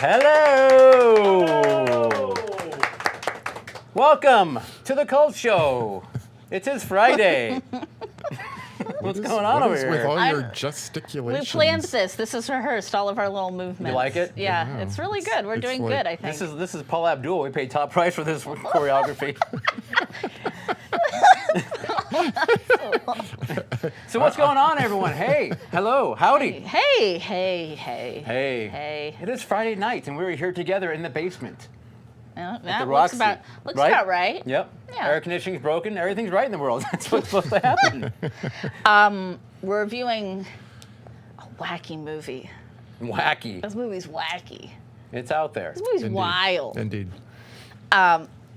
Hello! Welcome to the Cult Show. It is Friday. What's going on over here? With all your gesticulations? We planned this. This is rehearsed, all of our little movements. You like it? Yeah, it's really good. We're doing good, I think. This is Paul Abdul. We paid top price for this choreography. So what's going on, everyone? Hey, hello, howdy. Hey. Hey. It is Friday night, and we're here together in the basement. That looks about right. Yep. Yeah. Air conditioning's broken. Everything's right in the world. That's what's supposed to happen. We're reviewing a wacky movie. Wacky. This movie's wacky. It's out there. This movie's wild. Indeed.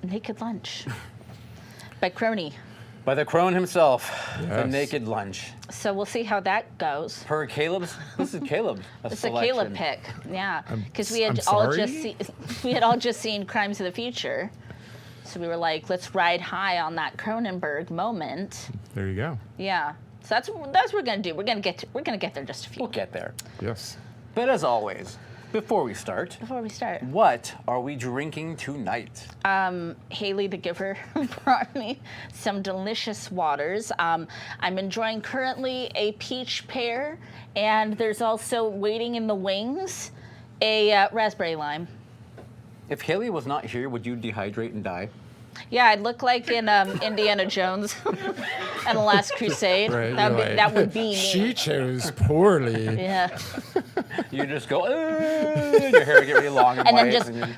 Naked Lunch by Crony. By the crone himself, the Yes. Naked Lunch. So we'll see how that goes. Per Caleb's, this is Caleb. It's a Caleb pick, yeah, because we had I'm all sorry? just seen Crimes of the Future, so we were like, let's ride high on that Cronenberg moment. There you go. Yeah, so that's what we're gonna do. We're gonna get there just a few. We'll get there. Yes. But as always, before we start, what are we drinking tonight? Haley the Giver brought me some delicious waters. I'm enjoying currently a peach pear, and there's also waiting in the wings a raspberry lime. If Haley was not here, would you dehydrate and die? Yeah, I'd look like in Indiana Jones and the Last Crusade. Right, That would be me. She chose poorly. Yeah. You just go, and your hair would get really long and And white. then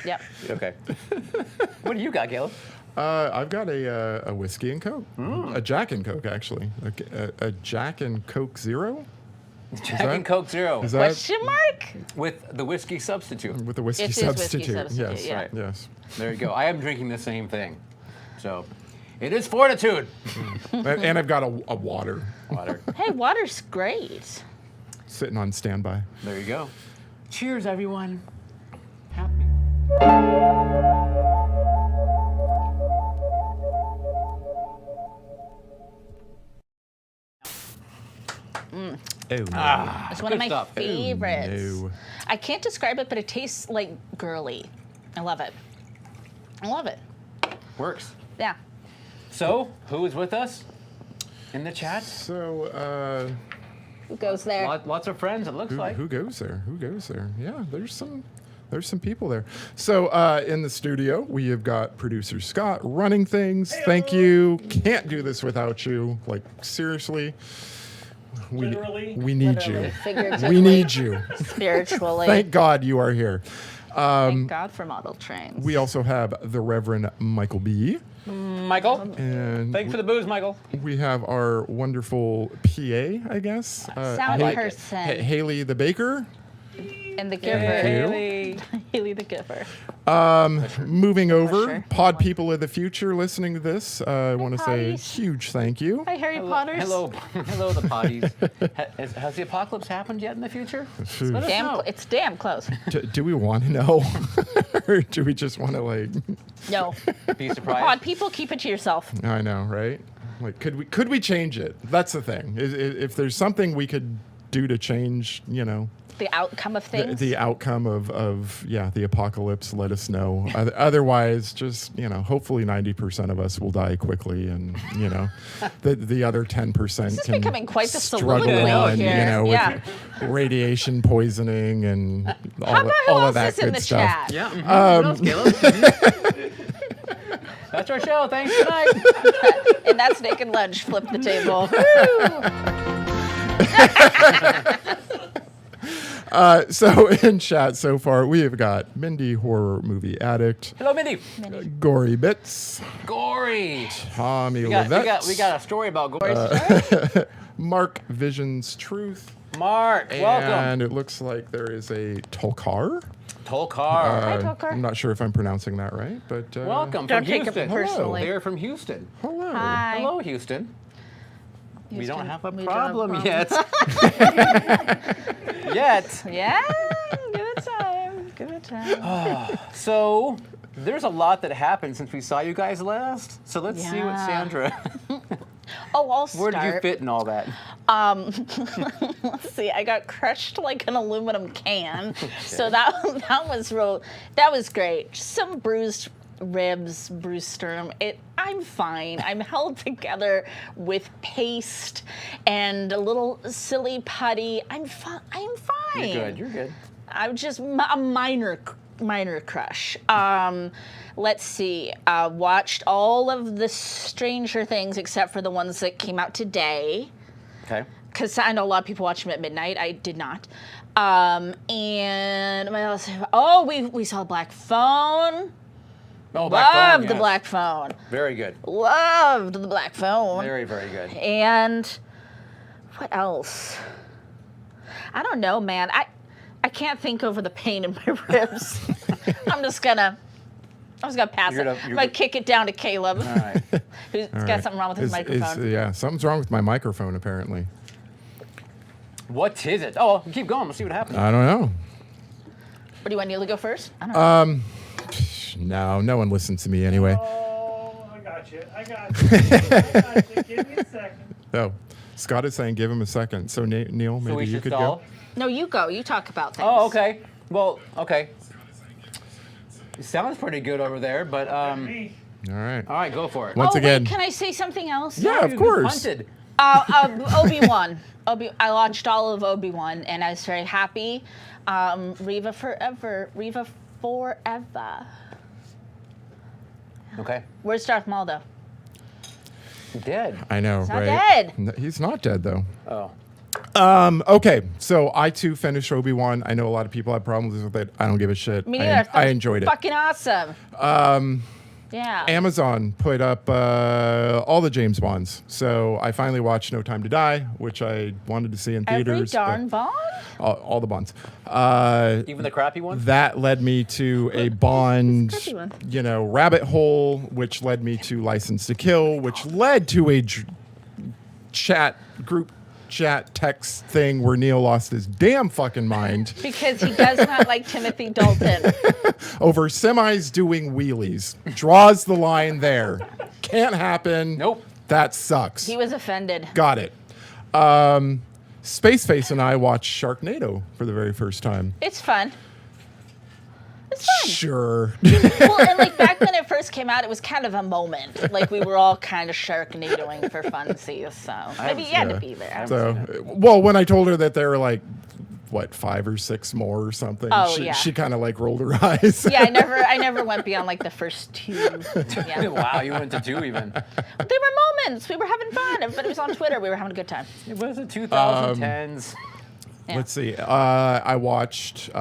Yep. Okay. What do you got, Caleb? I've got a whiskey and Coke. A Jack and Coke, actually. A Jack and Coke Zero? Jack and Coke Zero. Is that Question mark? With the whiskey substitute. with the whiskey It is whiskey substitute? substitute, Yes. yeah. Right. Yes. There you go. I am drinking the same thing. So, it is Fortitude. And I've got a water Water. Hey, water's great. sitting on standby. There you go. Cheers, everyone. Happy. Oh, no. It's one of good my stuff. favorites. No. I can't describe it, but it tastes like girly. I love it. Works. Yeah. So, who is with us in the chat? So, Who goes there? Lots of friends, it looks like. who goes there? Who goes there? Yeah, there's some people there. So in the studio, we have got producer Scott running things. Thank you. Can't do this without you. Like, seriously. We need Literally, you. figuratively, We need you. spiritually. Thank God you are here. Thank God for model trains. We also have the Reverend Michael B. Michael, And thanks for the booze, Michael. we have our wonderful PA, I guess. Sound like it. person. Haley the Baker. And the giver. Haley. Haley the giver. Moving over, sure. pod people of the future listening to this, I want to say a potties. huge thank you. Hi, Harry Potters. Hello, the potties. Has the apocalypse happened yet in the future? Let us know. It's damn close. Do we want to know? Or do we just want to, like, No. Be surprised. Pod people, keep it to yourself. I know, right? Like, could we change it? That's the thing. If there's something we could do to change, The outcome of things. the outcome of the apocalypse, let us know. Otherwise, just, hopefully 90% of us will die quickly, and, the other 10% This is can becoming quite the struggle soliloquy on, here. with radiation poisoning and How about who all else of that is in good the stuff. chat? Yeah. What else, Caleb? That's our show. Thanks. Good night. And that's Naked Lunch. Flip the table. So in chat so far, we have got Mindy, horror movie addict, Hello, Mindy. Gory Bits, Gory. Tommy We got Levette, a story about Gory. Mark Vision's Truth, Mark, welcome. and it looks like there is a Tolkar. Tolkar. Hi, Tolkar. I'm not sure if I'm pronouncing that right, but Welcome Don't from take it Houston. personally. They're from Houston. Hello. Hi. Hello, Houston. We don't have a We don't have a problem problem. yet. Yet. Yeah. Give it time. Give it time. So, there's a lot that happened since we saw you guys last. So let's see what Yeah. Sandra. Oh, I'll start. Where did you fit in all that? Let's see, I got crushed like an aluminum can. So that was great. Just some bruised ribs, bruised sternum. I'm fine. I'm held together with paste and a little silly putty. I'm fine. You're good. I'm just a minor crush. Let's see. Watched all of the Stranger Things except for the ones that came out today. Okay. Because I know a lot of people watch them at midnight. I did not. And what else? Oh, we saw Black Phone. Oh, Black Phone, Loved the yes. Black Phone. Very good. Loved the Black Phone. Very, very good. And what else? I don't know, man. I can't think over the pain in my ribs. I'm just gonna pass it. I'm gonna kick it down to Caleb. All right. Who's got something wrong with his microphone. Yeah, something's wrong with my microphone apparently. What is it? Oh, keep going. We'll see what happens. I don't know. What do you want Neil to go first? I don't know. No one listens to me anyway. Oh, I got you. Give me a second. Oh, Scott is saying give him a second. So Neil, maybe we you should could stall? go. No, you go. You talk about things. Oh, okay. Well, okay. It sounds pretty good over there, but Me. All right. all right, go for it. Once again. Wait, can I say something else? Yeah, of You course. punted. Obi-Wan. I watched all of Obi-Wan, and I was very happy. Reva forever. Okay. Where's Darth Maul, though? Dead. I know, He's not right? dead. He's not dead though. Oh. Okay, so I too finished Obi-Wan. I know a lot of people have problems with it. I don't give a shit. Me neither. I enjoyed it. Fucking awesome. Yeah. Amazon put up all the James Bonds. So I finally watched No Time to Die, which I wanted to see in Every theaters. darn Bond? All the Bonds. Even the crappy one? That led me to a Bond, Crappy one. rabbit hole, which led me to License to Kill, which led to a group chat text thing where Neil lost his damn fucking mind Because he does not like Timothy Dalton. over semis doing wheelies. Draws the line there. Can't happen. Nope. That sucks. He was offended. Got it. Spaceface and I watched Sharknado for the very first time. It's fun. It's fun. Sure. Well, and like back when it first came out, it was kind of a moment. Like we were all kind of Sharknadoing for funsies. So maybe you had to be there. So, well, when I told her that there were like, what, 5 or 6 more or something, Oh, yeah. she kind of like rolled her eyes. Yeah, I never went beyond like the first 2. Yeah. Wow, you went to 2 even. They were moments. We were having fun. Everybody was on Twitter. We were having a good time. It was the 2010s. Yeah. Let's see. I watched,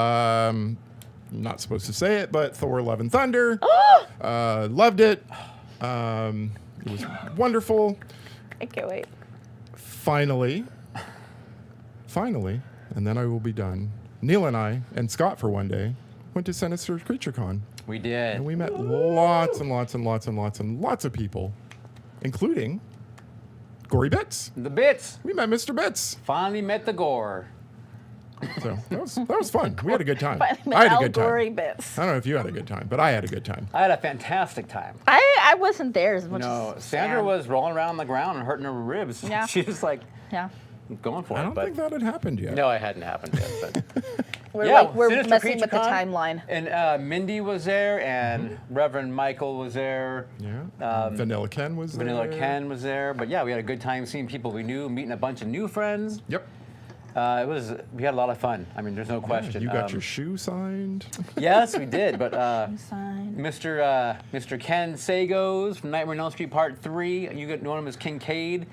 not supposed to say it, but Thor: Love and Thunder. Loved it. It was wonderful. I can't wait. Finally, and then I will be done. Neil and I, and Scott for one day, went to Sinister Creature Con. We did. And we met lots and lots and lots and lots and lots of people, including Gory Bits. The bits. We met Mr. Bits. Finally met the gore. So that was fun. We had a good time. Finally met I had a Al good Gory time. Bits. I don't know if you had a good time, but I had a good time. I had a fantastic time. I wasn't there as much No, as Sandra Sam. was rolling around on the ground and hurting her ribs. Yeah. She was like Yeah. going for I it. don't But think that had happened yet. no, it hadn't happened yet. But We're Sinister messing with the CreatureCon, timeline. And Mindy was there, and Reverend Michael was there. Yeah. Vanilla Ken was there. Vanilla Ken was there. But yeah, we had a good time seeing people we knew, meeting a bunch of new friends. Yep. We had a lot of fun. I mean, there's no question. You got your shoe signed. Yes, we did. But Sign. Mr. Ken Sagos from Nightmare on Elm Street Part 3, you know him as Kincaid.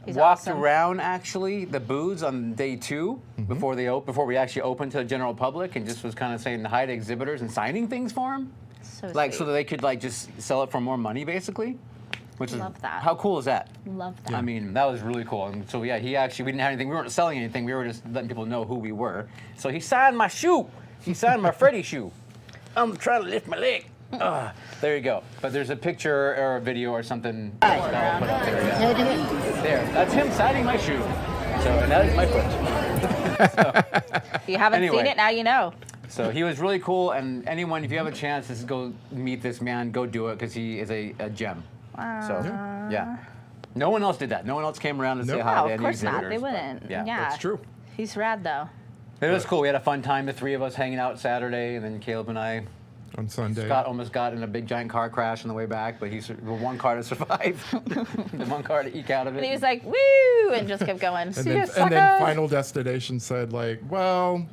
He's Walked awesome. around actually the booths on day 2 before we actually opened to the general public, and just was kind of saying hi to exhibitors and signing things for them, So like so sweet. that they could like just sell it for more money basically. Which is Love that. how cool is that? Love that. I mean, that was really cool. And so yeah, we didn't have anything. We weren't selling anything. We were just letting people know who we were. So he signed my shoe. He signed my Freddy shoe. I'm trying to lift my leg. There you go. But there's a picture or a video or something. I'll put up there, yeah. There. That's him signing my shoe. So, and that is my foot. If you haven't Anyway. seen it, now you know. So he was really cool. And anyone, if you have a chance to go meet this man, go do it because he is a gem. So, yeah. No one else did that. No one else came around to say Nope. hi No, to of any course not. exhibitors. They but, wouldn't. Yeah, Yeah. That's true. He's rad though. It was cool. We had a fun time, the three of us hanging out Saturday, and then Caleb and I. On Sunday. Scott almost got in a big giant car crash on the way back, but he's one car to survive, the one car to eke out of it. And he was like, "Woo!" and just kept going. and See then, ya, and then suckers. Final Destination said like, well,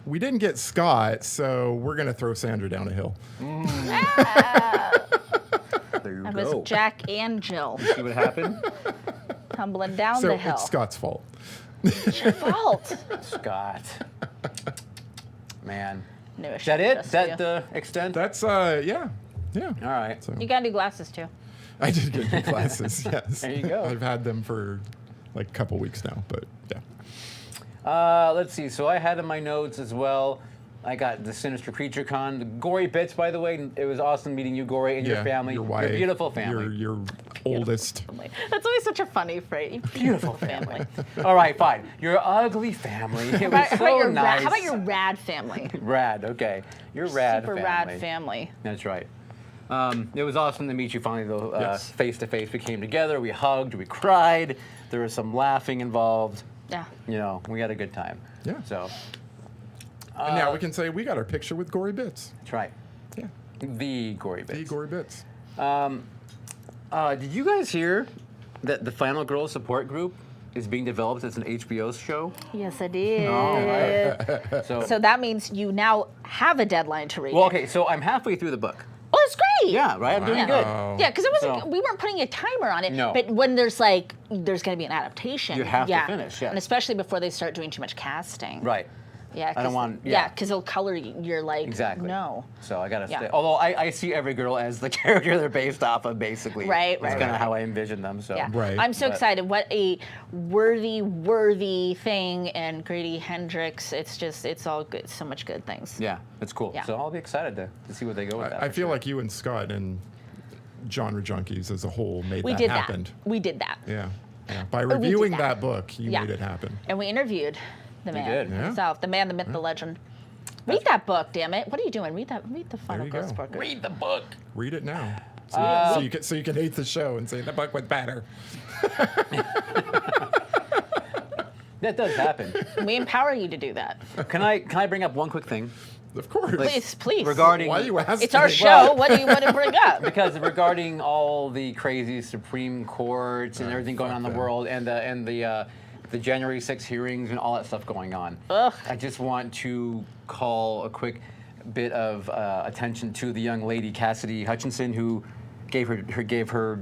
we didn't get Scott, so we're gonna throw Sandra down a hill. there you I go. was Jack and Jill See what happened? tumbling down So the hill. it's Scott's fault. It's your fault. Scott. Man. No, Is that it? Is that the extent? That's yeah. All right. So You gotta do glasses too. I did get new glasses. Yes. There you go. I've had them for like a couple weeks now, but yeah. Let's see. So I had in my notes as well. I got the Sinister Creature Con, the Gory Bits, by the way. It was awesome meeting you, Gory, and your family. Your wife, Your beautiful family. Your oldest. That's always such a funny phrase. Beautiful family. All right, fine. Your ugly family. It was How about so your nice. how about your rad family? Rad? Okay. Your rad Super family. rad family. That's right. It was awesome to meet you finally, though, Yes. face to face. We came together, we hugged, we cried. There was some laughing involved. Yeah. You know, we had a good time. Yeah. So, And now we can say we got our picture with Gory Bits. that's right. Yeah. The Gory Bits. The Gory Bits. Did you guys hear that the Final Girl support group is being developed as an HBO show? Yes, I did. All right. So that means you now have a deadline to read. Well, it. okay, so I'm halfway through the book. Oh, that's great. Yeah, right? I'm doing Yeah. good. Wow. Yeah, because it wasn't. So- We weren't putting a timer on it. No. But when there's going to be an adaptation, You have to finish, yeah. And especially before they start doing too much casting. Right. Yeah. I don't want- Yeah, yeah. because they'll color your like. Exactly. No. So I gotta Yeah. stay. Although I see every girl as the character they're based off of, basically. Right, That's right, kind of right. how I envision them. So. Yeah. Right. I'm so But- excited. What a worthy thing. And Grady Hendrix. It's all good. So much good things. Yeah, it's cool. Yeah. So I'll be excited to see where they go with that. I for feel sure. like you and Scott and Genre Junkies as a whole made We that did happen. that. We did that. Yeah. Yeah. By we did reviewing that. that book, you Yeah. made it happen. And we interviewed the man did. Yeah. himself, the man, the myth, the legend. Read that book, damn it! What are you doing? Read the Final you Girl go. support group. Read the book. Read it now. So you can hate the show and say the book was better. That does happen. We empower you to do that. Can I bring up one quick thing Of course. Please. regarding Why are you asking? It's our me? show. What do you want to bring up? because regarding all the crazy Supreme Courts and everything going on in the them. world and the January 6th hearings and all that stuff going on. Ugh. I just want to call a quick bit of attention to the young lady Cassidy Hutchinson who gave her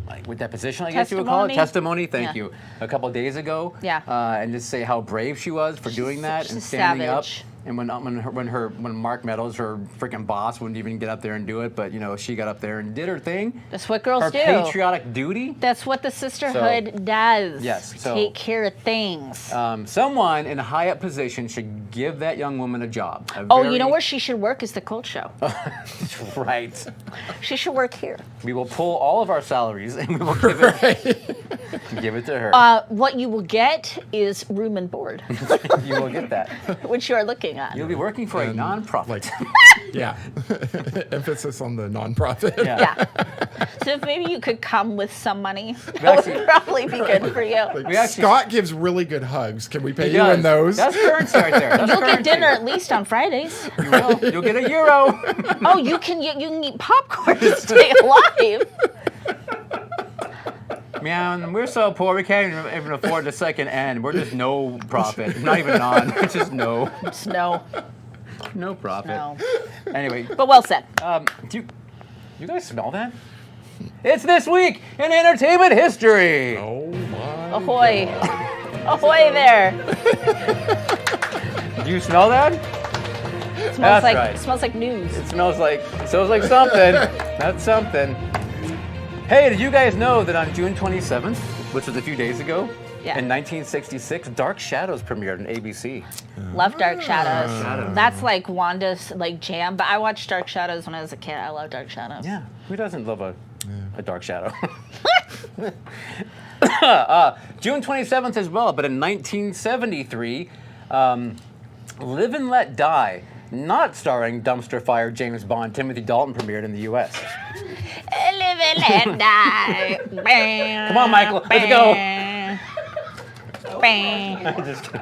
like with deposition, I guess you would call it, Testimony? testimony. Thank Yeah. you. A couple of days ago. Yeah. And just say how brave she was for doing that she's and a standing savage. up. And when Mark Meadows, her freaking boss, wouldn't even get up there and do it, but she got up there and did her thing. That's what girls Her do. patriotic duty. That's what the sisterhood does. Yes, so- Take care of things. Someone in a high up position should give that young woman a job. Oh, you know where she should work is the Cold Show. Right. She should work here. We will pull all of our salaries and we will give it to her. What you will get is room and board, You will get that. which you are looking at. You'll be working for a And, non-profit. Like, yeah. Emphasis on the nonprofit. Yeah. Yeah. So if maybe you could come with some money, that actually- would probably be good for you. We actually- Scott gives really good hugs. Can we pay He you does. in those? That's currency right there. That's You'll get currency. dinner at least on Fridays. You will. You'll get a euro. Oh, you can eat popcorn to stay alive. Man, we're so poor we can't even afford the second end. We're just no profit. Not even on. It's just no No, profit. no. Anyway, But well said. do you guys smell that? It's this week in entertainment history. Oh my. Ahoy. Ahoy there. Do you smell that? Smells That's like right. smells like news. It smells like something. That's something. Hey, did you guys know that on June 27th, which was a few days ago, Yeah. in 1966, Dark Shadows premiered on ABC. Love Dark Shadows. Shadows. That's like Wanda's jam. But I watched Dark Shadows when I was a kid. I love Dark Shadows. Yeah, who doesn't love a dark shadow? June 27th as well, but in 1973, Live and Let Die, not starring dumpster fire James Bond Timothy Dalton, premiered in the U.S. Live and let die. Come on, Michael, let's go. Just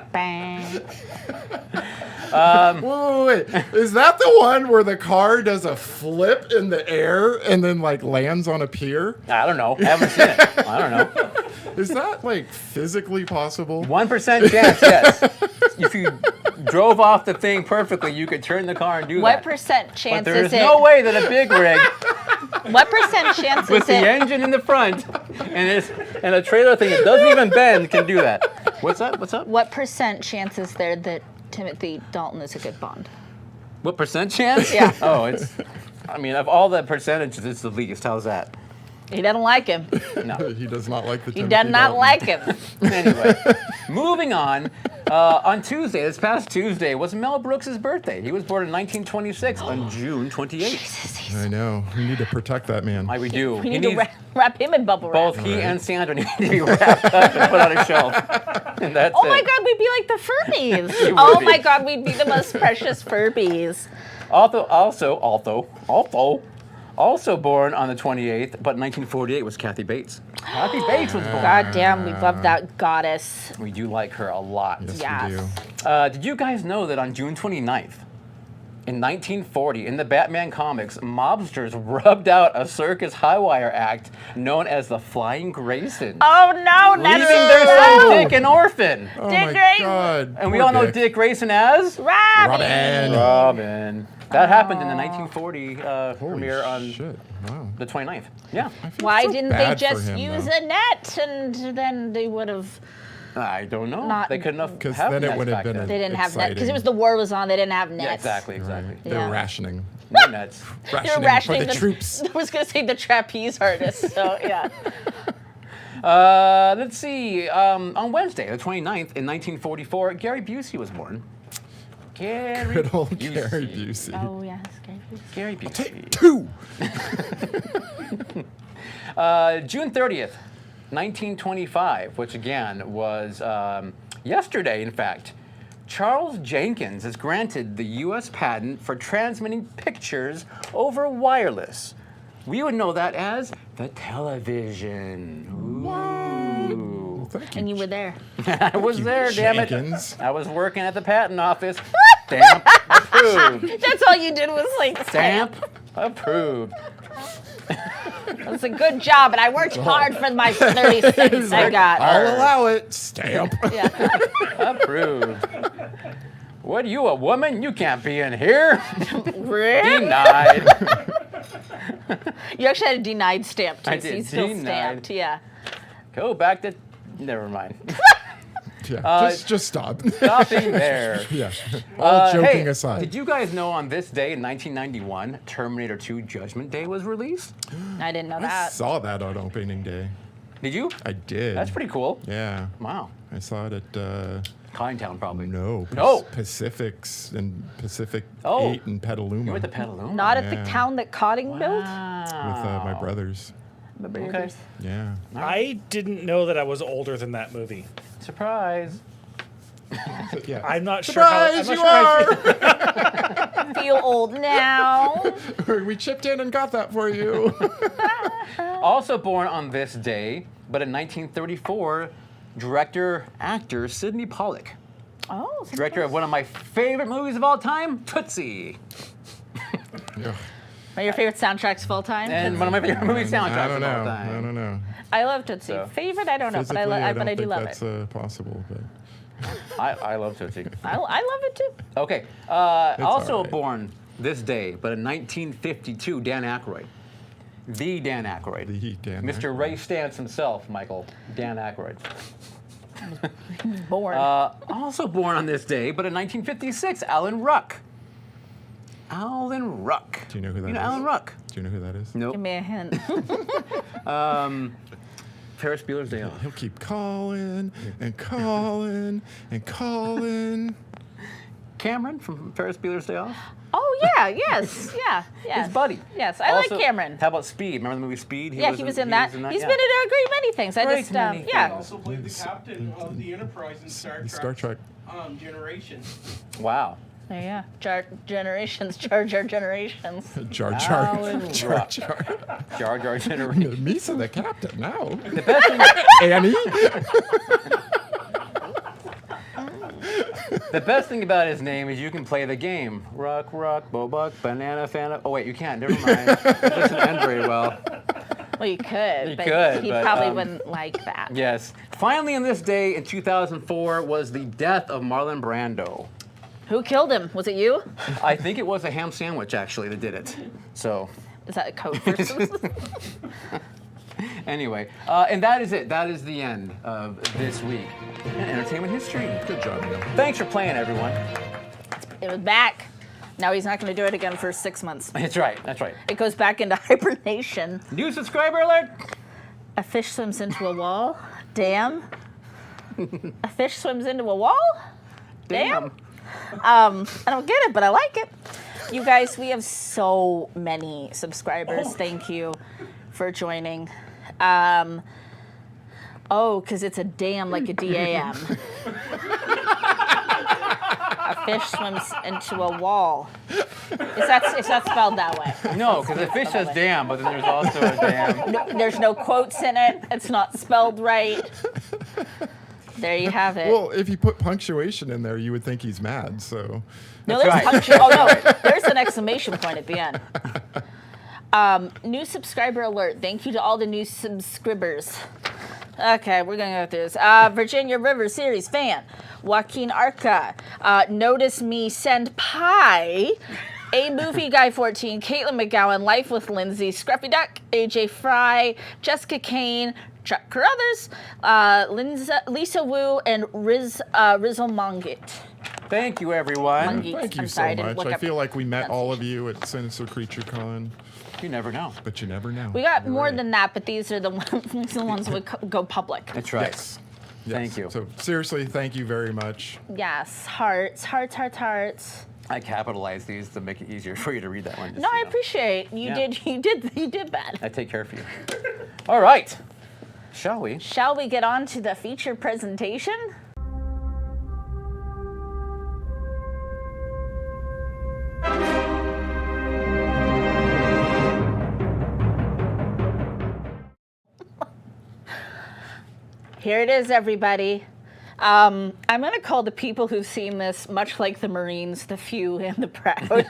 Wait. Is that the one where the car does a flip in the air and then like lands on a pier? I don't know. I haven't seen it. I don't know. Is that like physically possible? 1% chance, yes. If you drove off the thing perfectly, you could turn the car and do What that. percent But chance there's is it? no way that a big rig What percent chance with is the it? engine in the front and a trailer thing that doesn't even bend can do that. What's up? What's up? What percent chance is there that Timothy Dalton is a good Bond? What percent chance? Yeah. Oh, it's. I mean, of all the percentages, it's the least. How's that? He doesn't like him. No. He does not like the He Timothy does not Dalton. like him. Anyway, moving on. On Tuesday, this past Tuesday, was Mel Brooks' birthday. He was born in 1926 on June 28th. I know. We need to protect that man. We do. We He need to needs- wrap him in bubble wrap. Both he and Sandra need to be wrapped up and put on a shelf. And that's Oh my it. God, we'd be like the Furbies. would Oh be. my God, we'd be the most precious Furbies. Also born on the 28th, but 1948 was Kathy Bates. Kathy Bates was born. God damn, we love that goddess. We do like her a lot. Yes, Yes. we do. Did you guys know that on June 29th, in 1940, in the Batman comics, mobsters rubbed out a circus high wire act known as the Flying Grayson, Oh no, leaving that's their son Dick an orphan. Oh Dick my Grayson. God. And we Poor all know Dick Grayson as Robin. Robin. That happened in the 1940 premiere on Shit. Wow. the 29th. Yeah. I feel Why so didn't they bad for just him, use though. a net and then they would have? I don't know. Not- They couldn't have. Because have then it nets would have back been then. They didn't have net because Exciting. it was the war was on. They didn't have nets. Yeah, exactly, exactly. Right. They're Yeah. rationing. No nets. They were Rationing, rationing for the troops. I was gonna say the trapeze artists. So yeah. Let's see. On Wednesday, the 29th, in 1944, Gary Busey was born. Gary Good old Busey. Gary Busey. Oh yes. Gary Busey. Take two. June 30th, 1925, which again was yesterday, in fact. Charles Jenkins is granted the U.S. patent for transmitting pictures over wireless. We would know that as the television. Ooh. Thank you. And you were there. I was there, damn it. Jenkins. I was working at the patent office. Stamp approved. That's all you did was like Stamp approved. That's a good job, and I worked hard for my 30 cents I got. I'll allow it. Stamp. Yeah. Approved. What, you a woman? You can't be in here. Really? Denied. You actually had a denied stamp too, I so did, you still denied. stamped. Yeah. Go back to. Never mind. Yeah. Just stop. Stopping there. Yeah. All joking Hey, aside. did you guys know on this day in 1991, Terminator 2 Judgment Day was released? I didn't know I that. saw that on opening day. Did you? I did. That's pretty cool. Yeah. Wow. I saw it at Contown, probably. no Pacifics and Pacific Oh. 8 in Petaluma You went to Petaluma? Not at Yeah. the town that Cotting built. with my brothers. Okay. Yeah. I didn't know that I was older than that movie. Surprise. Yeah. I'm not sure how. Surprise, I'm you not sure how I are! Feel old now. We chipped in and got that for you. Also born on this day, but in 1934, director-actor Sidney Pollack. Oh. Director of one of my favorite movies of all time, Tootsie. Yeah. Are your favorite soundtracks full time? And one of my favorite movie soundtracks I don't of know. all time. I don't know. I love Tootsie. So- Favorite, I don't know, Physically, but I don't but I do think love that's it. possible. But I love Tootsie. I love it too. Okay. Also all right. born this day, but in 1952, Dan Aykroyd. The Dan Aykroyd. the Dan Mr. Aykroyd. Ray Stantz himself, Michael. Dan Aykroyd. Born. Also born on this day, but in 1956, Alan Ruck. Alan Ruck. Do you know who that You know is? Alan Ruck? Do you know who that is? Give Nope. me a hint. Ferris Bueller's Day Off. He'll keep calling and calling and calling. Cameron from Ferris Bueller's Day Off. Oh yeah, yes, yeah, yes. His buddy. Yes, I Also, like Cameron. How about Speed? Remember the movie Speed? Yeah, he was in that. He's yeah. been in a great many things. I Great just many yeah. things. Also played the captain of the Enterprise in Star Trek. Star Trek. Generation. Wow. There you go. Generations. Jar Jar generations. Jar Now Jar. in Jar rock. Jar. Jar Jar generation. Misa the captain now. The best thing, Annie. the best thing about his name is you can play the game. Rock, rock, bobuck, banana, fana. Oh wait, you can't. Never mind. It doesn't end very well. Well, you could. You but could, he but, probably wouldn't like that. Yes. Finally, on this day in 2004 was the death of Marlon Brando. Who killed him? Was it you? I think it was a ham sandwich actually that did it. So. Is that a code for something? Anyway, and that is it. That is the end of this week in entertainment history. Good job, Neil. Thanks for playing, everyone. It was back. Now he's not going to do it again for 6 months. That's right. That's right. It goes back into hibernation. New subscriber alert. A fish swims into a wall. Damn. A fish swims into a wall? Damn. I don't get it, but I like it. You guys, we have so many subscribers. Thank you for joining. Because it's a dam like a D-A-M. A fish swims into a wall. It's not spelled that way. No, because the fish says dam, but then there's also a dam. No, there's no quotes in it. It's not spelled right. There you have it. Well, if you put punctuation in there, you would think he's mad. So. No, That's there's right. punctuation. Oh no, there's an exclamation point at the end. New subscriber alert. Thank you to all the new subscribers. Okay, we're gonna go through this. Virginia River series fan, Joaquin Arca, Notice Me Send Pie, A Movie Guy 14, Caitlin McGowan, Life with Lindsay, Scruffy Duck, AJ Fry, Jessica Kane, Chuck Carruthers, Lisa Wu, and Razom Mongit. Thank you, everyone. Monkey. Thank you I'm so sorry, I didn't much. look I up feel like we met all of pronunciation. you at Sinister Creature Con, You never know. but you never know. We got You're more right. than that, but these are the ones that would go public. That's right. Yes. Thank you. So seriously, thank you very much. Yes, hearts, hearts, hearts, hearts. I capitalized these to make it easier for you to read that one. just No, so I you know. appreciate you. Yeah. You did that. I take care of you. All right. Shall we? Shall we get on to the feature presentation? Here it is, everybody. I'm going to call the people who've seen this, much like the Marines, the few and the proud.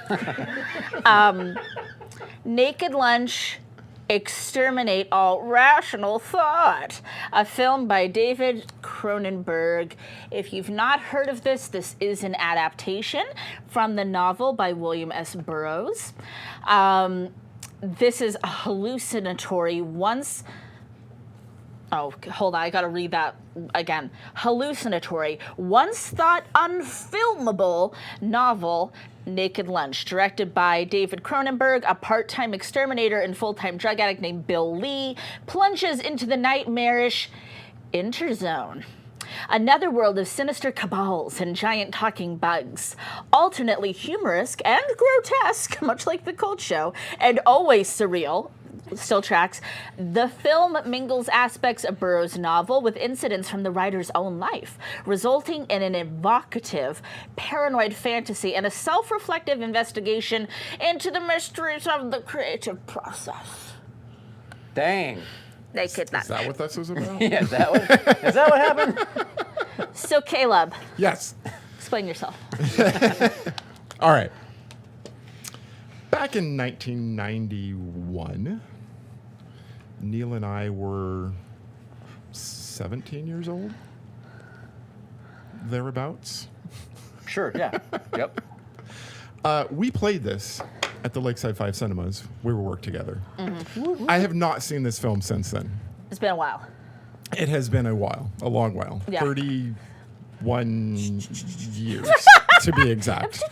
Naked Lunch, Exterminate All Rational Thought, a film by David Cronenberg. If you've not heard of this, this is an adaptation from the novel by William S. Burroughs. This is a hallucinatory Oh, hold on, I gotta read that again. Hallucinatory, once thought unfilmable novel, Naked Lunch, directed by David Cronenberg, a part-time exterminator and full-time drug addict named Bill Lee, plunges into the nightmarish Interzone. Another world of sinister cabals and giant talking bugs, alternately humorous and grotesque, much like the Cult Show, and always surreal. Still tracks. The film mingles aspects of Burroughs' novel with incidents from the writer's own life, resulting in an evocative, paranoid fantasy and a self-reflective investigation into the mysteries of the creative process. Dang. Naked Lunch. Is that what this was about? Yeah, is that what happened? So, Caleb, Yes. explain yourself. All right. Back in 1991, Neil and I were 17 years old, thereabouts. Sure, yeah. Yep. We played this at the Lakeside 5 Cinemas. We worked together. I have not seen this film since then. It's been a while. It has been a while, a long while. Yeah. 31 years, to be exact.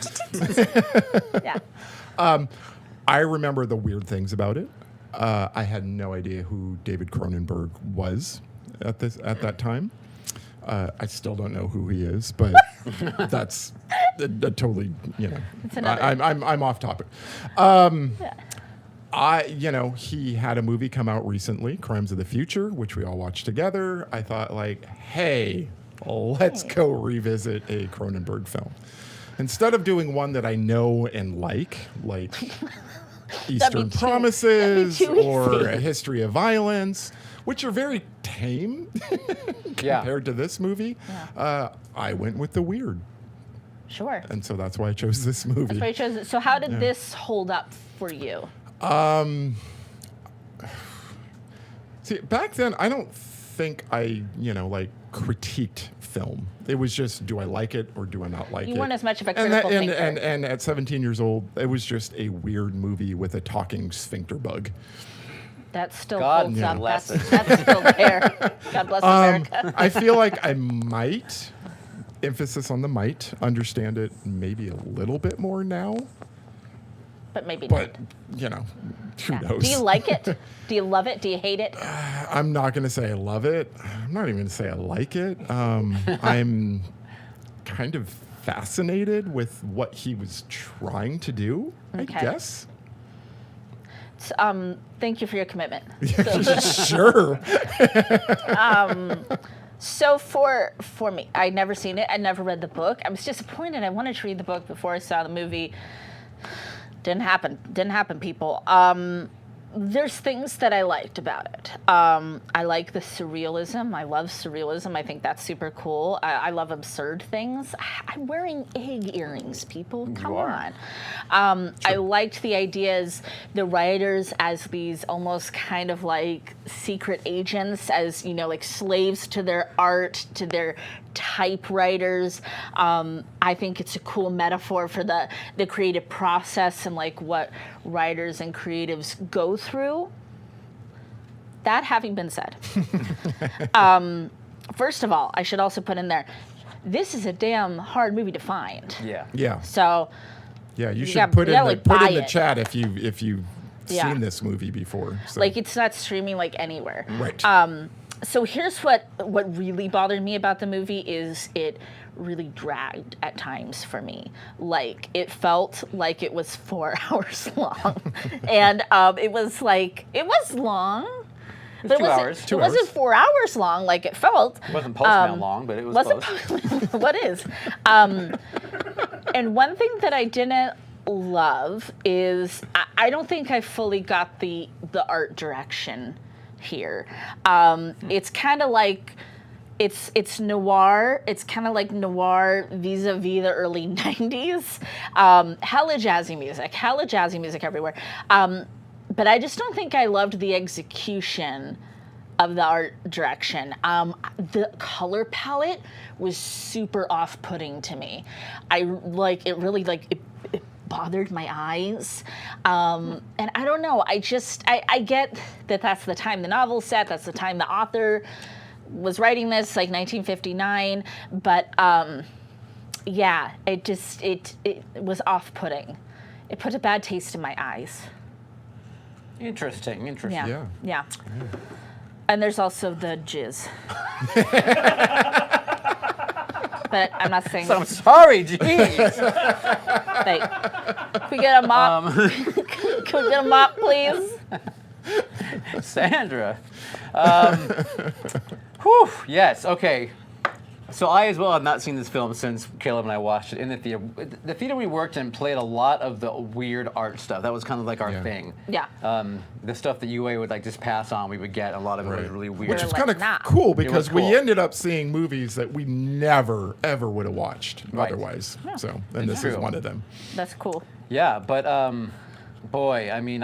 Yeah. I remember the weird things about it. I had no idea who David Cronenberg was at that time. I still don't know who he is, but that's a totally, I'm off topic. He had a movie come out recently, Crimes of the Future, which we all watched together. I thought, like, hey, let's go revisit a Cronenberg film. Instead of doing one that I know and like Eastern too- Promises that'd be too or easy. A History of Violence, which are very tame Yeah. compared to this movie, I went with the weird. Sure. And so that's why I chose this movie. That's why you chose it. So how did this hold up for you? See, back then, I don't think I, critiqued film. It was just, do I like it or do I not like it? You weren't as much of a and critical thinker. and at 17 years old, it was just a weird movie with a talking sphincter bug. That still God holds up. bless That's, it. that's still there. God bless America. I feel like I might, emphasis on the might, understand it maybe a little bit more now. But maybe But, not. who Yeah. knows? Do you like it? Do you love it? Do you hate it? I'm not going to say I love it. I'm not even going to say I like it. I'm kind of fascinated with what he was trying to do, I Okay. guess. Thank you for your commitment. Sure. So for me, I'd never seen it. I'd never read the book. I was disappointed. I wanted to read the book before I saw the movie. Didn't happen, people. There's things that I liked about it. I like the surrealism. I love surrealism. I think that's super cool. I love absurd things. I'm wearing egg earrings, people. Come are. on. I liked the ideas, the writers as these almost kind of like secret agents, as, like slaves to their art, to their typewriters. I think it's a cool metaphor for the creative process and like what writers and creatives go through. That having been said, first of all, I should also put in there, this is a damn hard movie to find. Yeah. Yeah. So Yeah. You You should gotta- put you in gotta, the like, put in buy the it. chat if you've Yeah. seen this movie before. So. like it's not streaming like anywhere. Right. So here's what really bothered me about the movie is it really dragged at times for me. Like it felt like it was 4 hours long, and it was long. But 2 hours. It wasn't 4 hours long like it felt. It wasn't Postman long, but it was Wasn't close. what is? And one thing that I didn't love is I don't think I fully got the art direction here. It's kind of like it's noir. It's kind of like noir vis-a-vis the early 90s. Hella jazzy music everywhere. But I just don't think I loved the execution of the art direction. The color palette was super off-putting to me. It bothered my eyes. And I don't know, I get that that's the time the novel's set, that's the time the author was writing this, like 1959, but yeah, it was off-putting. It put a bad taste in my eyes. Interesting. Yeah. And there's also the jizz. But I'm not saying. So I'm sorry, jeez. Like, can we get a mop? Can we get a mop, please? Sandra. Whew, yes, okay. So I as well have not seen this film since Caleb and I watched it in the theater. The theater we worked in played a lot of the weird art stuff. That was kind of like our thing. Yeah. The stuff that UA would like just pass on, we would get. A lot of it was really weird. Which is like, kind of nah. cool because cool. we ended up seeing movies that we never ever would have watched Right. otherwise. So, and this is true. one of them. That's cool. Yeah, but boy, I mean,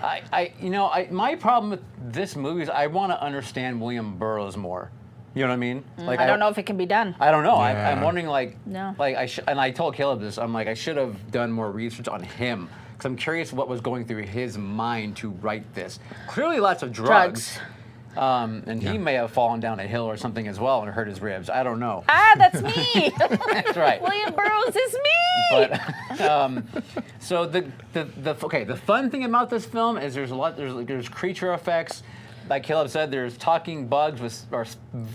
my problem with this movie is I want to understand William Burroughs more. You know what I mean? Like I don't know if it can be done. I don't know. Yeah. I'm wondering, like, No. and I told Caleb this. I'm like, I should have done more research on him because I'm curious what was going through his mind to write this. Clearly, lots of drugs. And he may have fallen down a hill or something as well and hurt his ribs. I don't know. Ah, that's me. That's right. William Burroughs is me. But so the fun thing about this film is there's creature effects. Like Caleb said, there's talking bugs or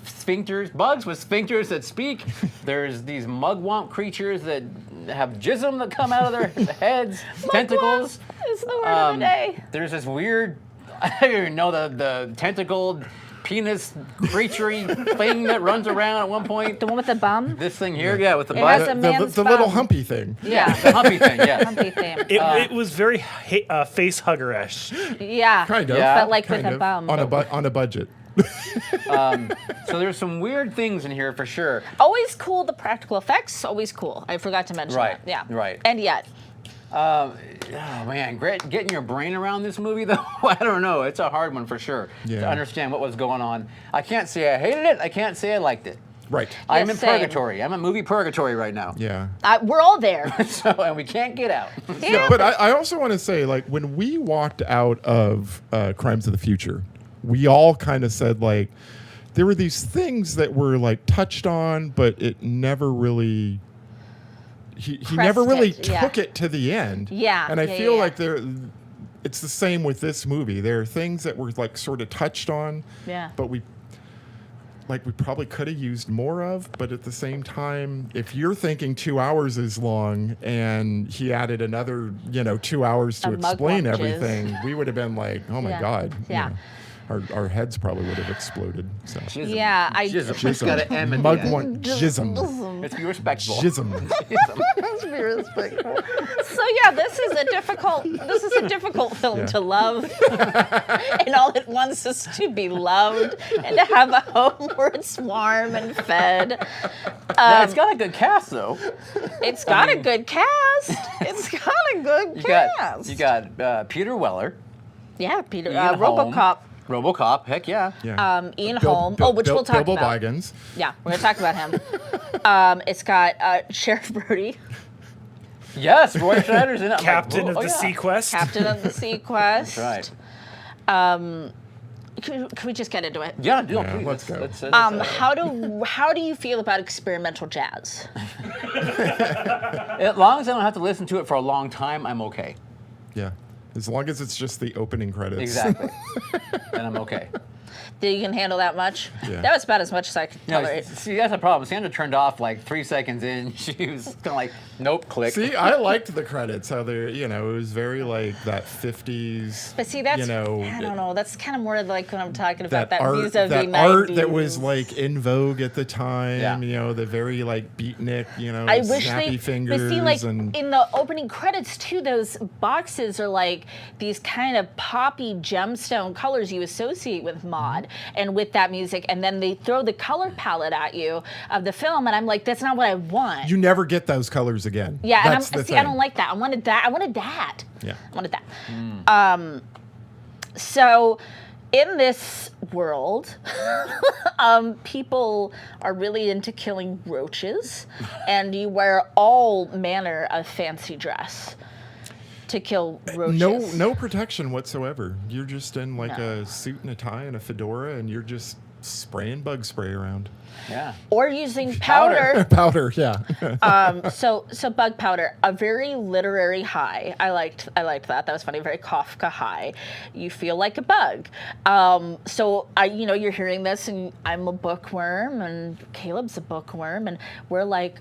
sphincters, bugs with sphincters that speak. There's these mugwump creatures that have jism that come out of their heads, tentacles. It's the word of the day. There's this weird, I don't even know, the tentacled penis creaturey thing that runs around at one point. The one with the bum? This thing here, yeah, with the It butt. has a The man's little bum. humpy thing. Yeah. The humpy thing, yeah. Humpy thing. It was very face hugger-ish. Yeah. Kind of. Yeah. But like Kind with a of. bum. On a budget. So there's some weird things in here for sure. Always cool, the practical effects, always cool. I forgot to mention Right, that. Yeah. right. And yet, Oh man, getting your brain around this movie though, I don't know. It's a hard one for sure to Yeah. understand what was going on. I can't say I hated it. I can't say I liked it. Right. I'm in same. purgatory. I'm in movie purgatory right now. Yeah. we're all there. So and we can't get out. Yeah. But I also want to say, like, when we walked out of Crimes of the Future, we all kind of said, like, there were these things that were, like, touched on, but it never really... He never Pressed really it, yeah. took it to the end. Yeah, And I yeah, feel yeah. like it's the same with this movie. There are things that were, like, sort of touched on, Yeah. but we probably could have used more of, but at the same time, if you're thinking 2 hours is long and he added another, 2 hours to A mug explain lunches. everything, we would have been like, oh my Yeah. God. Yeah. Our heads probably would have exploded. So. Jism. Yeah, Jism. It's got an M in the Mug end. one, jism. Let's be respectful. Jism. Let's be respectful. So yeah, this is a difficult film Yeah. to love, and all it wants is to be loved and to have a home where it's warm and fed. Yeah, it's got a good cast though. It's got a good cast. It's got a good You cast. got Peter Weller, Yeah, Peter. Ian Holm. RoboCop. RoboCop. Heck yeah. Yeah. Ian Holm. Which we'll talk Bilbo about. Baggins. Yeah, we're gonna talk about him. It's got Sheriff Brody, Yes, Roy Schneider's in it. I'm like, Captain whoa, of the yeah. Sequest. Captain of the Sequest. That's right. Can we just get into it? Yeah, no, Yeah, please. let's go. How do you feel about experimental jazz? As long as I don't have to listen to it for a long time, I'm okay. Yeah. As long as it's just the opening credits. Exactly. And I'm okay. You can handle that much? Yeah. That was about as much as I could You know, tolerate. see, that's the problem. Sandra turned off like 3 seconds in. She was kind of like, nope, click. See, I liked the credits. How they're, it was very like that 50s. But see, that's, you know, I don't know, that's kind of more like what I'm talking about, that that art, vis-a-vis that 90s. art that was like in vogue at the time. Yeah. The very like beatnik, I wish snappy they, fingers. but see, like and in the opening credits too, those boxes are like these kind of poppy gemstone colors you associate with mod and with that music, and then they throw the color palette at you of the film, and I'm like, that's not what I want. you never get those colors again. Yeah, That's and the see, thing. I don't like that. I wanted that. I wanted that. Yeah. I wanted that. So, in this world, people are really into killing roaches, and you wear all manner of fancy dress to kill roaches. No protection whatsoever. You're just in like No. a suit and a tie and a fedora, and you're just spraying bug spray around. Yeah. Or using powder. Powder, yeah. So bug powder, a very literary high. I liked that. That was funny. Very Kafka high. You feel like a bug. So you're hearing this, and I'm a bookworm, and Caleb's a bookworm, and we're like,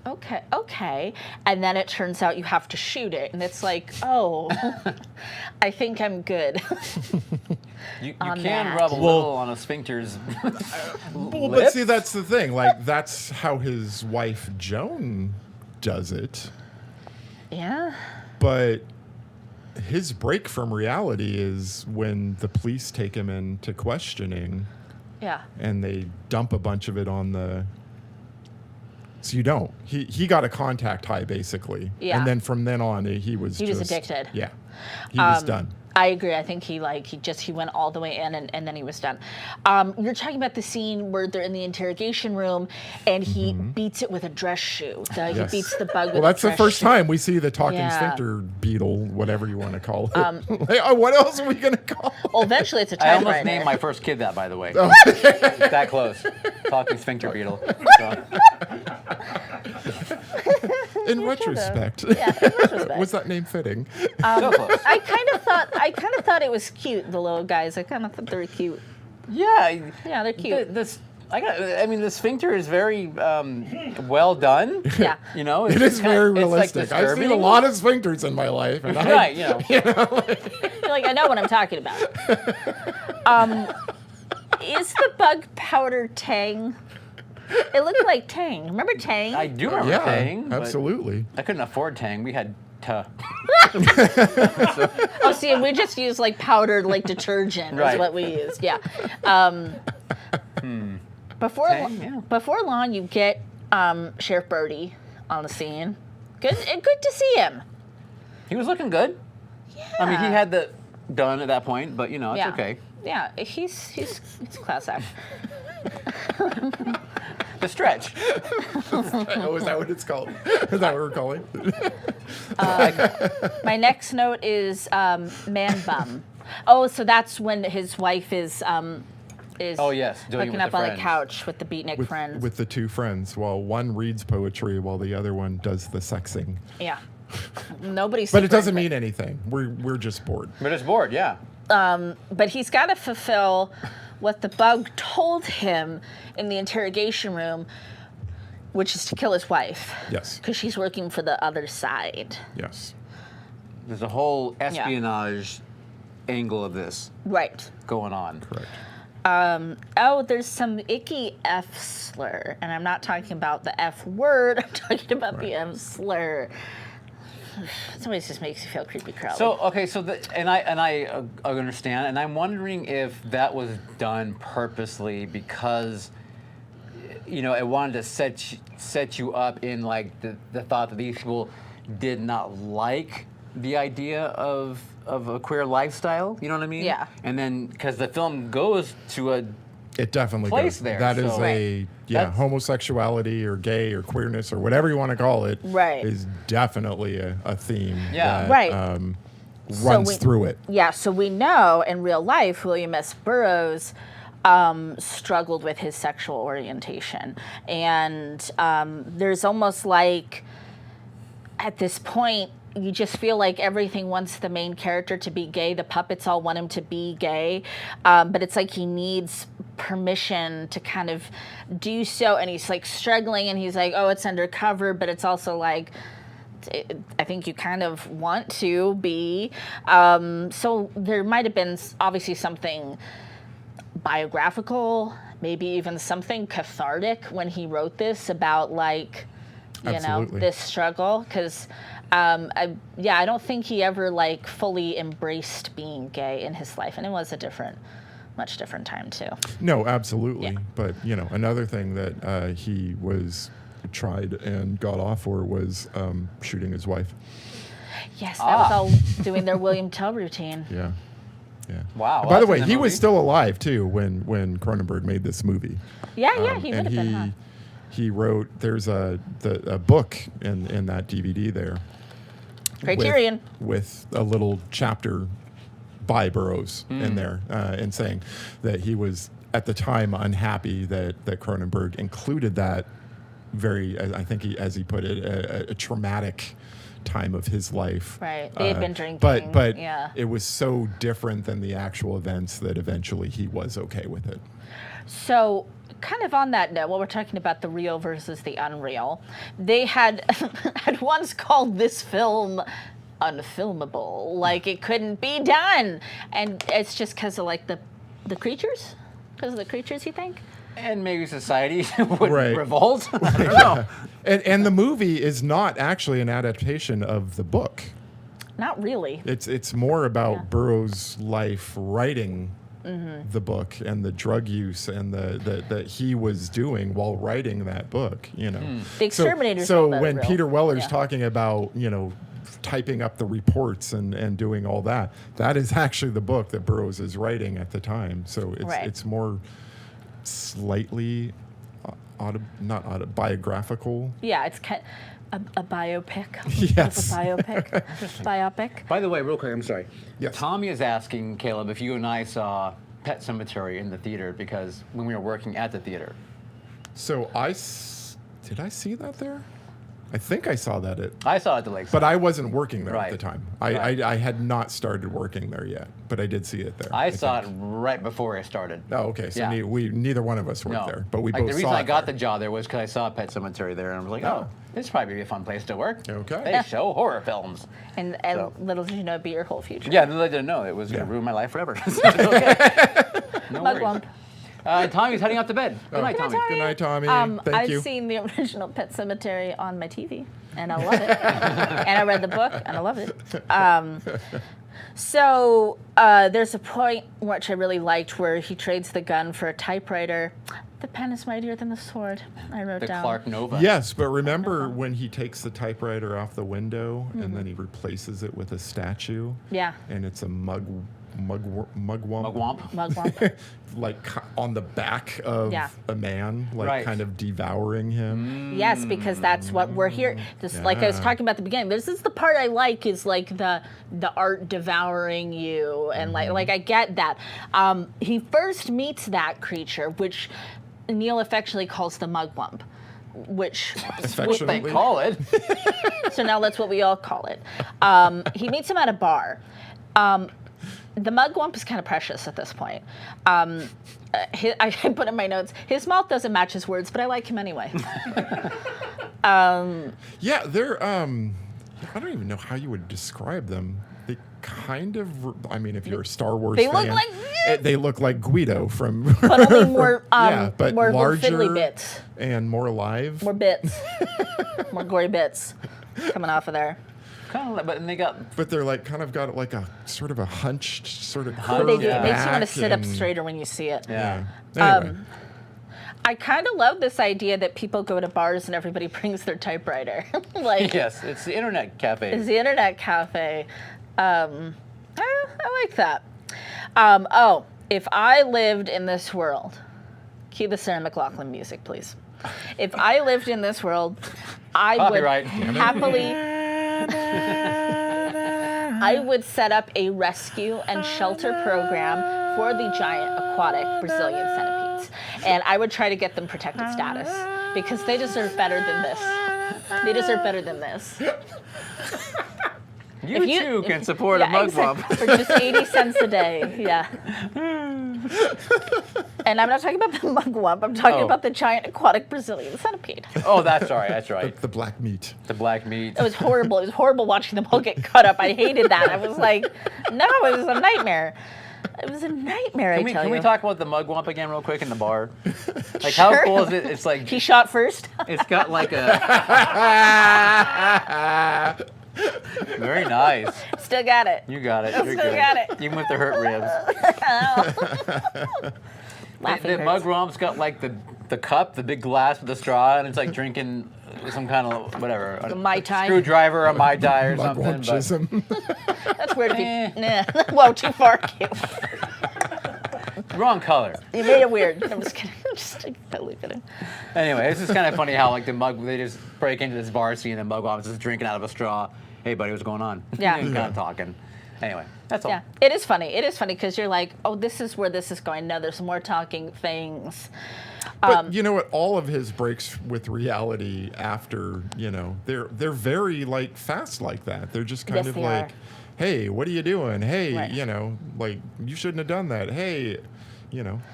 okay, and then it turns out you have to shoot it, and it's like, oh, I think I'm good. You On can that. rub a little on a sphincter's Well, but see, that's the thing. Like, that's how his wife Joan does it. Yeah. But his break from reality is when the police take him into questioning Yeah. and they dump a bunch of it on the. So you don't. He got a contact high basically. Yeah. And then from then on, he was addicted. Yeah. He was done. I agree. I think he went all the way in, and then he was done. You're talking about the scene where they're in the interrogation room, and he beats it with a dress shoe. Yes. He beats the bug with Well, a that's the dress first shoe. time we see the talking Yeah. sphincter beetle, whatever you want to call it. Like, what else are we going to call it? Well, eventually it's a I almost typewriter. named my first kid that, by the way. Oh. It's that close. Talking sphincter beetle. So, In retrospect. Yeah, in retrospect. Was that name fitting? so close. I kind of thought it was cute. The little guys. I kind of thought they were cute. Yeah. Yeah, they're cute. The sphincter is very well done. Yeah. You know, It is very realistic. It's I've seen a lot of sphincters in my life. And Right, you know. You're like, I know what I'm talking about. Is the bug powder Tang? It looked like Tang. Remember Tang? I do remember Yeah, Tang. but absolutely. I couldn't afford Tang. We had Ta. Oh, see, we just use like powdered like detergent Right. is what we use. Yeah. Before Tang, yeah. before long, you get Sheriff Birdie on the scene. Good to see him. He was looking good. Yeah. I mean, he had the done at that point, but it's yeah. okay. Yeah, he's class act. The stretch. Oh, is that what it's called? Is that what we're calling? My next note is man bum. Oh, so that's when his wife is Oh, yes, doing it hooking with up the on the friends. couch with the beatnik friends. With the two friends, while one reads poetry while the other one does the sexing. Yeah. Nobody's. But it doesn't mean anything. We're just bored. We're just bored, yeah. But he's got to fulfill what the bug told him in the interrogation room, which is to kill his wife. Yes. Because she's working for the other side. Yes. There's a whole espionage angle of this Right. going on. Correct. Oh, there's some icky F slur, and I'm not talking about the F word. I'm talking about the F slur. It always just makes you feel creepy crawly. So okay, I understand, and I'm wondering if that was done purposely because it wanted to set you up in like the thought that these people did not like the idea of a queer lifestyle. You know what I mean? Yeah. And then because the film goes to a It definitely place goes. there, That is so- That's- homosexuality or gay or queerness or whatever you want to call it. Right. Is definitely a theme. Yeah. That, Right. Runs through it. Yeah, so we know in real life William S. Burroughs struggled with his sexual orientation. And there's almost like, at this point, you just feel like everything wants the main character to be gay. The puppets all want him to be gay. But it's like he needs permission to kind of do so. And he's like struggling and he's like, oh, it's undercover. But it's also like, I think you kind of want to be. So there might have been obviously something biographical, maybe even something cathartic when he wrote this about like, Absolutely. this struggle. Because I don't think he ever like fully embraced being gay in his life. And it was a much different time too. No, absolutely. Yeah. But another thing that he was tried and got off for was shooting his wife. Yes, that was all doing their William Tell routine. Yeah. Yeah. Wow, By well, the that's way, in the he was movie. still alive too when Cronenberg made this movie. Yeah, he would and have been, huh? he wrote. There's a book in that DVD there. Criterion. With a little chapter by Burroughs in there, and saying that he was at the time unhappy that Cronenberg included that very, I think as he put it, a traumatic time of his life. Right. They had been drinking. But yeah. it was so different than the actual events that eventually he was okay with it. So, kind of on that note, while we're talking about the real versus the unreal, they had once called this film unfilmable, like it couldn't be done, and it's just because of like the creatures, because of the creatures, you think? And maybe society would Right. revolt. I don't know. And the movie is not actually an adaptation of the book. Not really. It's more about Yeah. Burroughs' life writing the book and the drug use and the that he was doing while writing that book. The exterminators. So all that are when real. Peter Weller's Yeah. talking about typing up the reports and doing all that, that is actually the book that Burroughs is writing at the time. So Right. it's more slightly biographical. Yeah, it's kind a biopic. Yes. It's a biopic. Biopic. By the way, real quick, I'm sorry. Yes. Tommy is asking, Caleb, if you and I saw Pet Sematary in the theater because when we were working at the theater. So did I see that there? I think I saw that I saw it at the Lakeside. but I wasn't working there at Right. the time. Right. I had not started working there yet, but I did see it there. I saw it think. right before I started. Oh, okay. So Yeah. neither one of us worked No. there, but we like, both the reason saw I it got there. the job there was because I saw Pet Sematary there, and I was like, oh, this would probably be a fun place to work. Okay. They show horror films. And So. little did you know, it'd be your whole future. Yeah, little did I know it was going Yeah. to ruin my life forever. So it's okay. No Mug worries. lump. Tommy's heading out to bed. Good night, Tommy. Good night, Tommy. Thank I've you. seen the original Pet Cemetery on my TV, and I love it. And I read the book, and I love it. So there's a point which I really liked where he trades the gun for a typewriter. The pen is mightier than the sword, I wrote The down. Clark Nova. Yes, but remember when he takes the typewriter off the window and then he replaces it with a statue? Yeah. And it's a mugwump. Mugwump. Mugwump. Like on the back of Yeah. a man, like Right. kind of devouring him. Yes, because that's what we're here. This, like I was Yeah. talking about at the beginning. This is the part I like, is like the art devouring you, and like I get that. He first meets that creature, which Neil affectionately calls the mugwump, which Affectionately. They call it. so now that's what we all call it. He meets him at a bar. The mugwump is kind of precious at this point. I put in my notes, his mouth doesn't match his words, but I like him anyway. Yeah, they're I don't even know how you would describe them. They kind of, I mean, if you're a Star Wars They fan, look like- they look like Guido from. But only more, but more larger fiddly bits. and more alive. More bits. More gory bits coming off of there. Kind of, but they got. But they're like kind of got like a sort of a hunched sort of. Oh, they do. Yeah. It makes you want to back sit up and- straighter when you see it. Yeah. Anyway, I kind of love this idea that people go to bars and everybody brings their typewriter. Like, Yes, it's the internet cafe. it's the internet cafe. I like that. Oh, if I lived in this world, cue the Sarah McLachlan music, please. If I lived in this world, I Copyright. would Damn it. happily. I would set up a rescue and shelter program for the giant aquatic Brazilian centipedes. And I would try to get them protected status because they deserve better than this. They deserve better than this. You If you- too can if- support a yeah, mugwump. exactly. For just 80 cents a day. Yeah. And I'm not talking about the mugwump. I'm talking Oh. about the giant aquatic Brazilian centipede. Oh, that's right. That's right. the black meat. The black meat. It was horrible. It was horrible watching them all get cut up. I hated that. I was like, no, it was a nightmare. It was a nightmare, I tell Can you. we talk about the mugwump again real quick in the bar? Like how Sure. cool is it? It's like He shot first. it's got like a very nice. Still got it. You got it. You're Still good. got it. Even with the hurt ribs. Laughing The hurts. mugwump's got like the cup, the big glass with the straw, and it's like drinking some kind of whatever. A Mai Tai. Screwdriver, a Mai Tai or something. but- Mugwumpchism. That's weird if you... Nah. Whoa, too far. Wrong color. You made it weird. I'm just kidding. Just totally kidding. Anyway, this is kind of funny how like they just break into this bar scene and mugwump's just drinking out of a straw. Hey buddy, what's going on? Yeah. Kind of talking. Anyway, that's all. Yeah, it is funny. It is funny because you're like, oh, this is where this is going. No, there's more talking things. But you know what? All of his breaks with reality after, they're very like fast like that. They're just kind Yes, of they like, are. hey, what are you doing? Hey, Right. like you shouldn't have done that. Hey,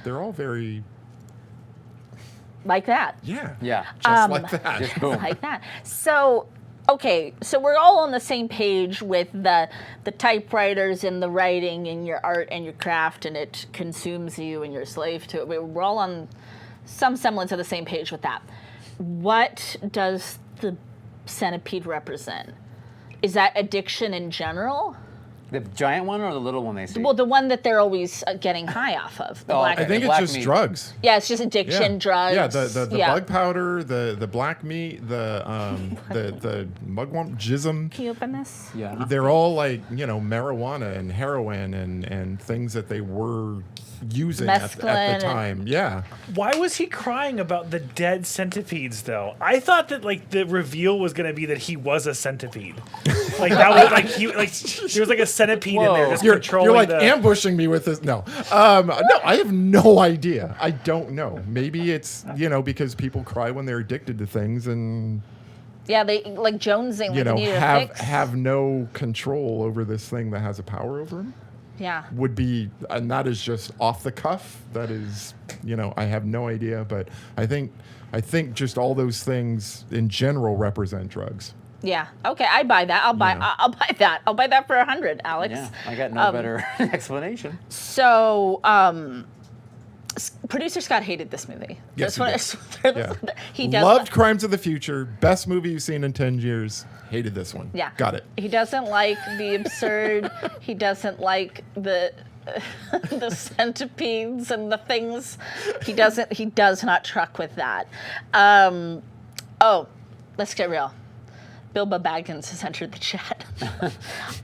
they're all very Like that. yeah Yeah. like that. Just boom. Like that. So, okay, so we're all on the same page with the typewriters and the writing and your art and your craft, and it consumes you and you're a slave to it. We're all on some semblance of the same page with that. What does the centipede represent? Is that addiction in general? The giant one or the little one they see? Well, the one that they're always getting high off of. The Oh, black I think black it's just meat. drugs. Yeah, it's just addiction, Yeah. drugs. Yeah, the yeah. bug powder, the black meat, the mugwump jism. Can you open this? Yeah. They're all like, marijuana and heroin and things that they were using at Mescaline the and- time. Yeah. Why was he crying about the dead centipedes, though? I thought that like the reveal was gonna be that he was a centipede. Like that was like there was like a centipede in there Whoa. just You're controlling like the. ambushing me with this. No, no, I have no idea. I don't know. Maybe it's because people cry when they're addicted to things and Yeah, they like jonesing. Like they need a fix. have no control over this thing that has a power over them. Yeah. Would be, and that is just off the cuff. That is, I have no idea. But I think just all those things in general represent drugs. Yeah. Okay, I buy that. I'll buy. Yeah. I'll buy that. I'll buy that for 100, Alex. Yeah, I got no better explanation. So, Producer Scott hated this movie. Yes, That's he what Yeah. he does. Loved Crimes of the Future. Best movie you've seen in 10 years. Hated this one. Yeah. Got it. He doesn't like the absurd. He doesn't like the the centipedes and the things. He does not truck with that. Oh, let's get real. Bilbo Baggins has entered the chat.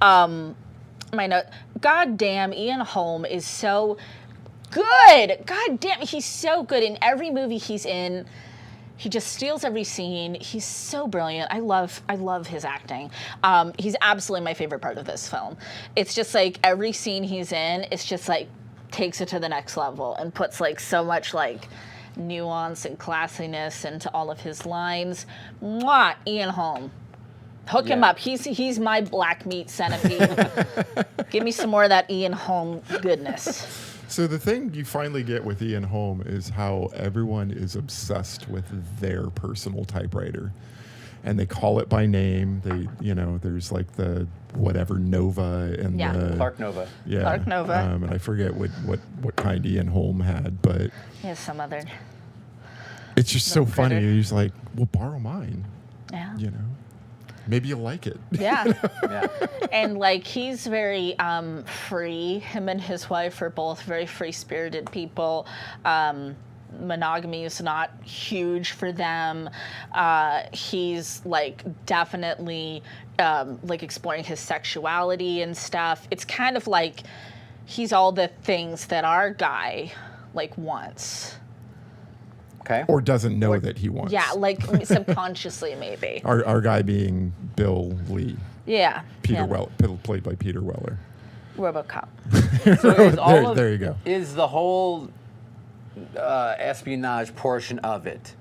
My note. God damn, Ian Holm is so good. God damn, he's so good in every movie he's in. He just steals every scene. He's so brilliant. I love his acting. He's absolutely my favorite part of this film. It's just like every scene he's in, it's just like takes it to the next level and puts like so much like nuance and classiness into all of his lines. Mwah, Ian Holm. Hook him up. He's my black meat centipede. Give me some more of that Ian Holm goodness. So the thing you finally get with Ian Holm is how everyone is obsessed with their personal typewriter. And they call it by name. There's like the whatever Nova and the Clark Nova. Yeah. Clark Nova. And I forget what kind Ian Holm had, but He has some other. it's just so Little funny. critter. He's like, well, borrow mine, Yeah. Maybe you'll like it. Yeah. Yeah. And like he's very free. Him and his wife are both very free-spirited people. Monogamy is not huge for them. He's like definitely like exploring his sexuality and stuff. It's kind of like he's all the things that our guy like wants. Okay. Or doesn't know that he wants. Yeah, like subconsciously maybe. Our guy being Bill Lee. Yeah. Peter played by Peter Weller. RoboCop. So is all There you go. Is the whole espionage portion of it,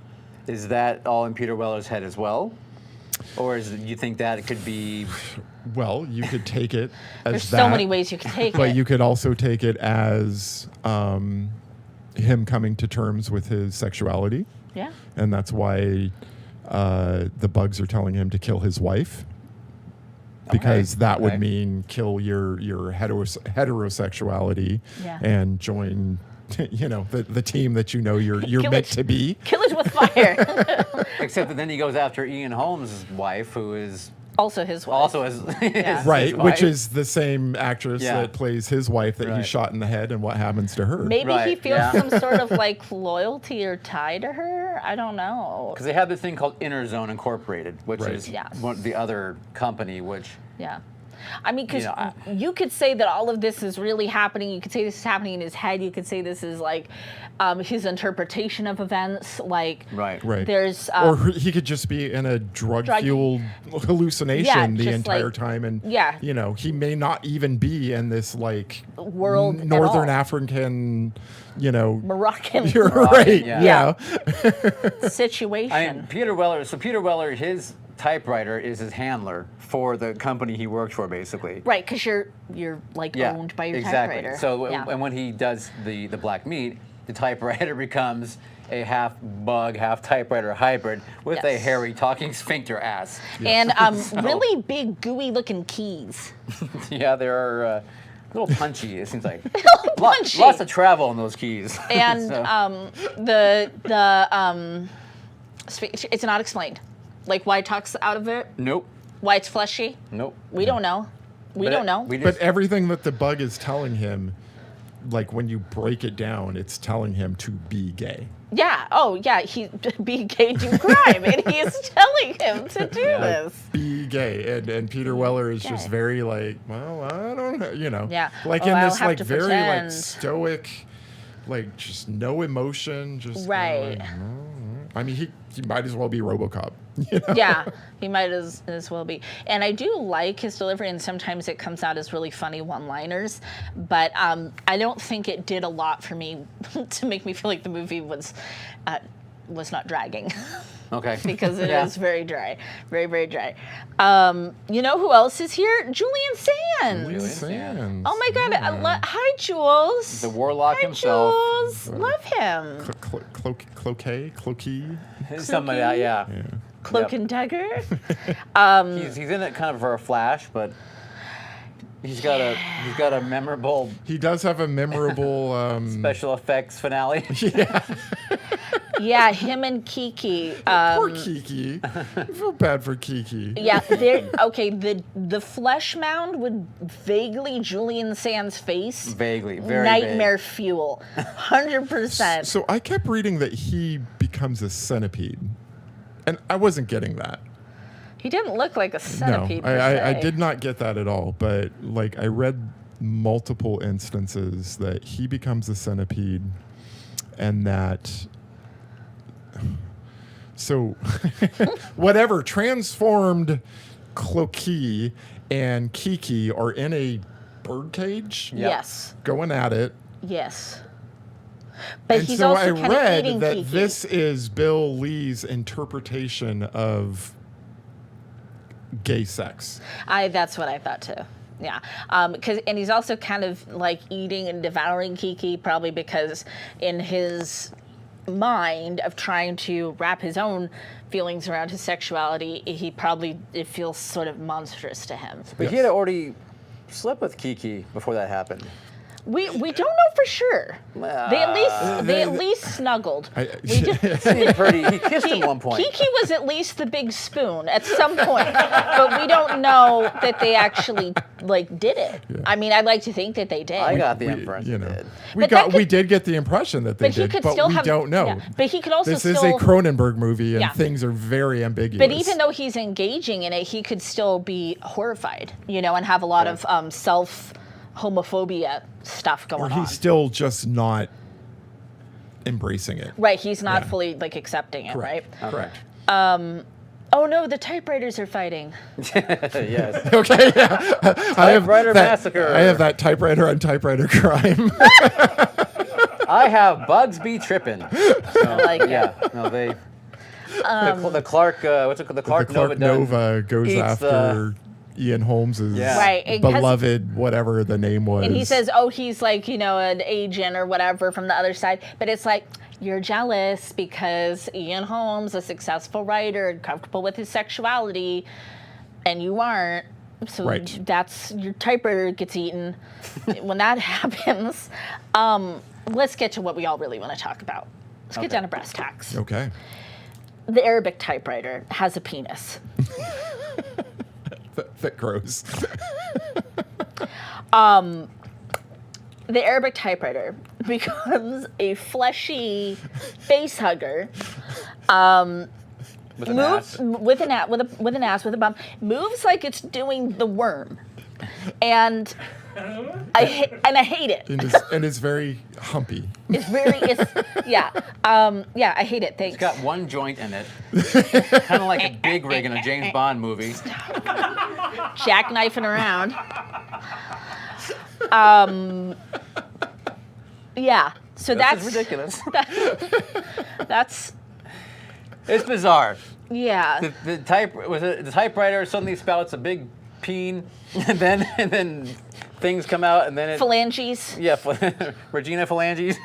is that all in Peter Weller's head as well? Or you think that it could be... Well, you could take it as There's that, so many ways you can take but it. you could also take it as him coming to terms with his sexuality, Yeah. and that's why the bugs are telling him to kill his wife, because that would Okay. mean kill your heterosexuality Yeah. and join, the team that you're Kill meant it. to be. Kill it with fire. Except that then he goes after Ian Holmes' wife, who is Also his wife. also his, his Right, wife. which is the same actress Yeah. that plays his wife that he Right. shot in the head, and what happens to her. Maybe he Right, feels yeah. some sort of like loyalty or tie to her. I don't know. Because they have this thing called Inner Zone Incorporated, which Right. is Yes. the other company, which Yeah. I mean, because You know, you could say that all of this is really happening. You could say this is happening in his head. You could say this is like his interpretation of events. Like, right. Right. there's Or he could just be in a drug-fueled hallucination Yeah, the just entire like- time, and yeah. he may not even be in this like World at Northern all. African, Moroccan You're right. yeah. Yeah. situation. I mean, Peter Weller, his typewriter is his handler for the company he works for, basically. Right, because you're like Yeah, owned by your exactly. typewriter. So, yeah. and when he does the black meat, the typewriter becomes a half bug, half typewriter hybrid with a Yes. hairy talking sphincter ass. And really big, gooey-looking keys. Yeah, they are a little punchy. It seems like Punchy. lots of travel on those keys. And So- it's not explained. Like why it talks out of it, Nope. why it's fleshy. Nope. We don't know. We But don't know. We But just, everything that the bug is telling him, like when you break it down, it's telling him to be gay. Yeah. Oh, yeah. He be gay, do crime, and he is telling him to do Yeah. this. Be gay, and Peter Weller is just Gay. very like, well, I don't know, Yeah. like Oh, in I'll this have like to very pretend. like stoic, like just no emotion, just Right. like, I mean, he might as well be RoboCop. Yeah, he might as well be. And I do like his delivery, and sometimes it comes out as really funny one-liners. But I don't think it did a lot for me to make me feel like the movie was not dragging. okay. Because it is Yeah. very dry, very, very dry. You know who else is here? Julian Sands. Julian Sands. Oh my God! Hi, Jules. The warlock Hi, himself. Jules. Love him. Cloaky. Something like that, yeah. Cloak and Dagger. He's in it kind of for a flash, but He's got a memorable He does have a memorable special effects finale. Yeah, him and Kiki. Poor Kiki. I feel bad for Kiki. Yeah, okay. The flesh mound would vaguely Julian Sand's face. Vaguely, very nightmare fuel, 100%. So I kept reading that he becomes a centipede, and I wasn't getting that. He didn't look like a centipede. No, I did not get that at all. But like I read multiple instances that he becomes a centipede, and that. So, whatever, transformed Cloaky and Kiki are in a birdcage. Yep. Yes. Going at it. Yes. But And he's so I also kind of read eating that Kiki. this is Bill Lee's interpretation of gay sex. That's what I thought too. Yeah, and he's also kind of like eating and devouring Kiki, probably because in his mind of trying to wrap his own feelings around his sexuality, it feels sort of monstrous to him. But he had already slept with Kiki before that happened. We don't know for sure. They at least snuggled. Seemed pretty. He kissed him at one point. Kiki was at least the big spoon at some point, but we don't know that they actually did it. Yeah. I mean, I'd like to think that they did. I got the inference. You he know, did. we did get the impression that they But he did, could but still we have- don't know. yeah. But he could also This is still- a Cronenberg movie, and Yeah. things are very ambiguous. But even though he's engaging in it, he could still be horrified, and have a lot of self-homophobia stuff going or on. he's still just not embracing it. Right, he's not Yeah. fully accepting it, Correct. right? Correct. Oh no, the typewriters are fighting. Yes. Okay, yeah. Typewriter massacre. I have that typewriter on typewriter crime. I have Bugs be tripping. So, like it. yeah. No, they. The Clark. What's it called? The Clark, the Clark Nova goes eats after Ian Holmes's Yeah. Right, it has- beloved, whatever the name was. And he says, oh, he's an agent or whatever from the other side. But it's like, you're jealous because Ian Holmes, a successful writer, and comfortable with his sexuality, and you aren't. So Right. that's your typewriter gets eaten. When that happens, let's get to what we all really want to talk about. Let's get Okay. down to brass tacks. Okay. The Arabic typewriter has a penis. That grows. The Arabic typewriter becomes a fleshy face hugger. with an Moves ass. with an ass with a bum. Moves like it's doing the worm, and I hate it. and is very humpy. I hate it. Thanks. It's got one joint in it, kind of like a big rig in a James Bond movie. Jackknifing around. Yeah. So This that's is ridiculous. That's It's bizarre. yeah. The typewriter suddenly spouts a big peen, and then things come out, and then it Phalanges. Regina phalanges,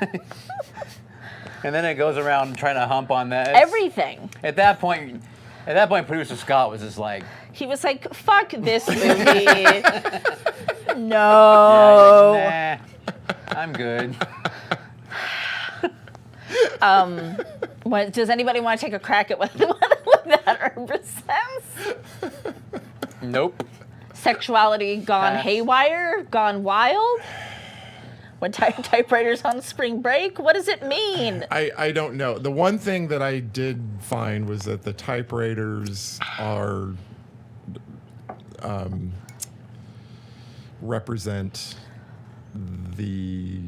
and then it goes around trying to hump on that. Everything. At that point, producer Scott was just like, He was like, "Fuck this movie." No. nah, I'm good. Does anybody want to take a crack at what that represents? Nope. Sexuality gone Pass. haywire, gone wild? When typewriters on spring break? What does it mean? I don't know. The one thing that I did find was that the typewriters are represent the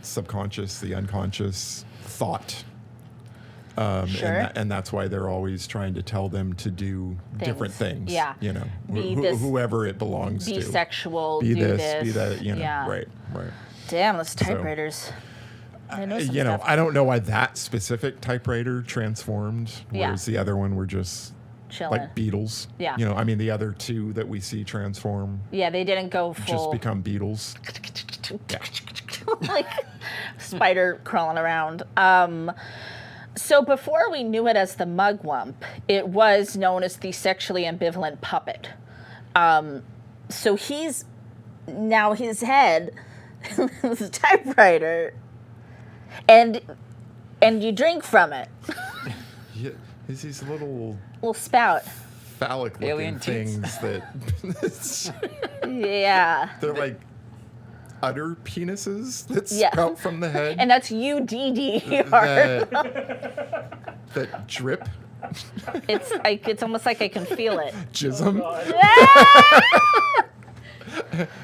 subconscious, the unconscious thought. Sure. And that's why they're always trying to tell them to do different things. Yeah. Be this- whoever it belongs Be to. sexual, Be do this, be that, Yeah. right. Damn, those typewriters. They know some stuff. I don't know why that specific typewriter transformed, Yeah. whereas the other one were just Chilling. like beetles. Yeah. The other two that we see transform Yeah, they didn't go just full become beetles. like spider crawling around. So before we knew it as the mugwump, it was known as the sexually ambivalent puppet. So he's now his head is a typewriter, and you drink from it. Yeah, it's these little Spout. phallic-looking Alien teats. things that Yeah. they're like udder penises that Yeah. sprout from the head And that's UDDER. that drip It's almost like I can feel it. jism.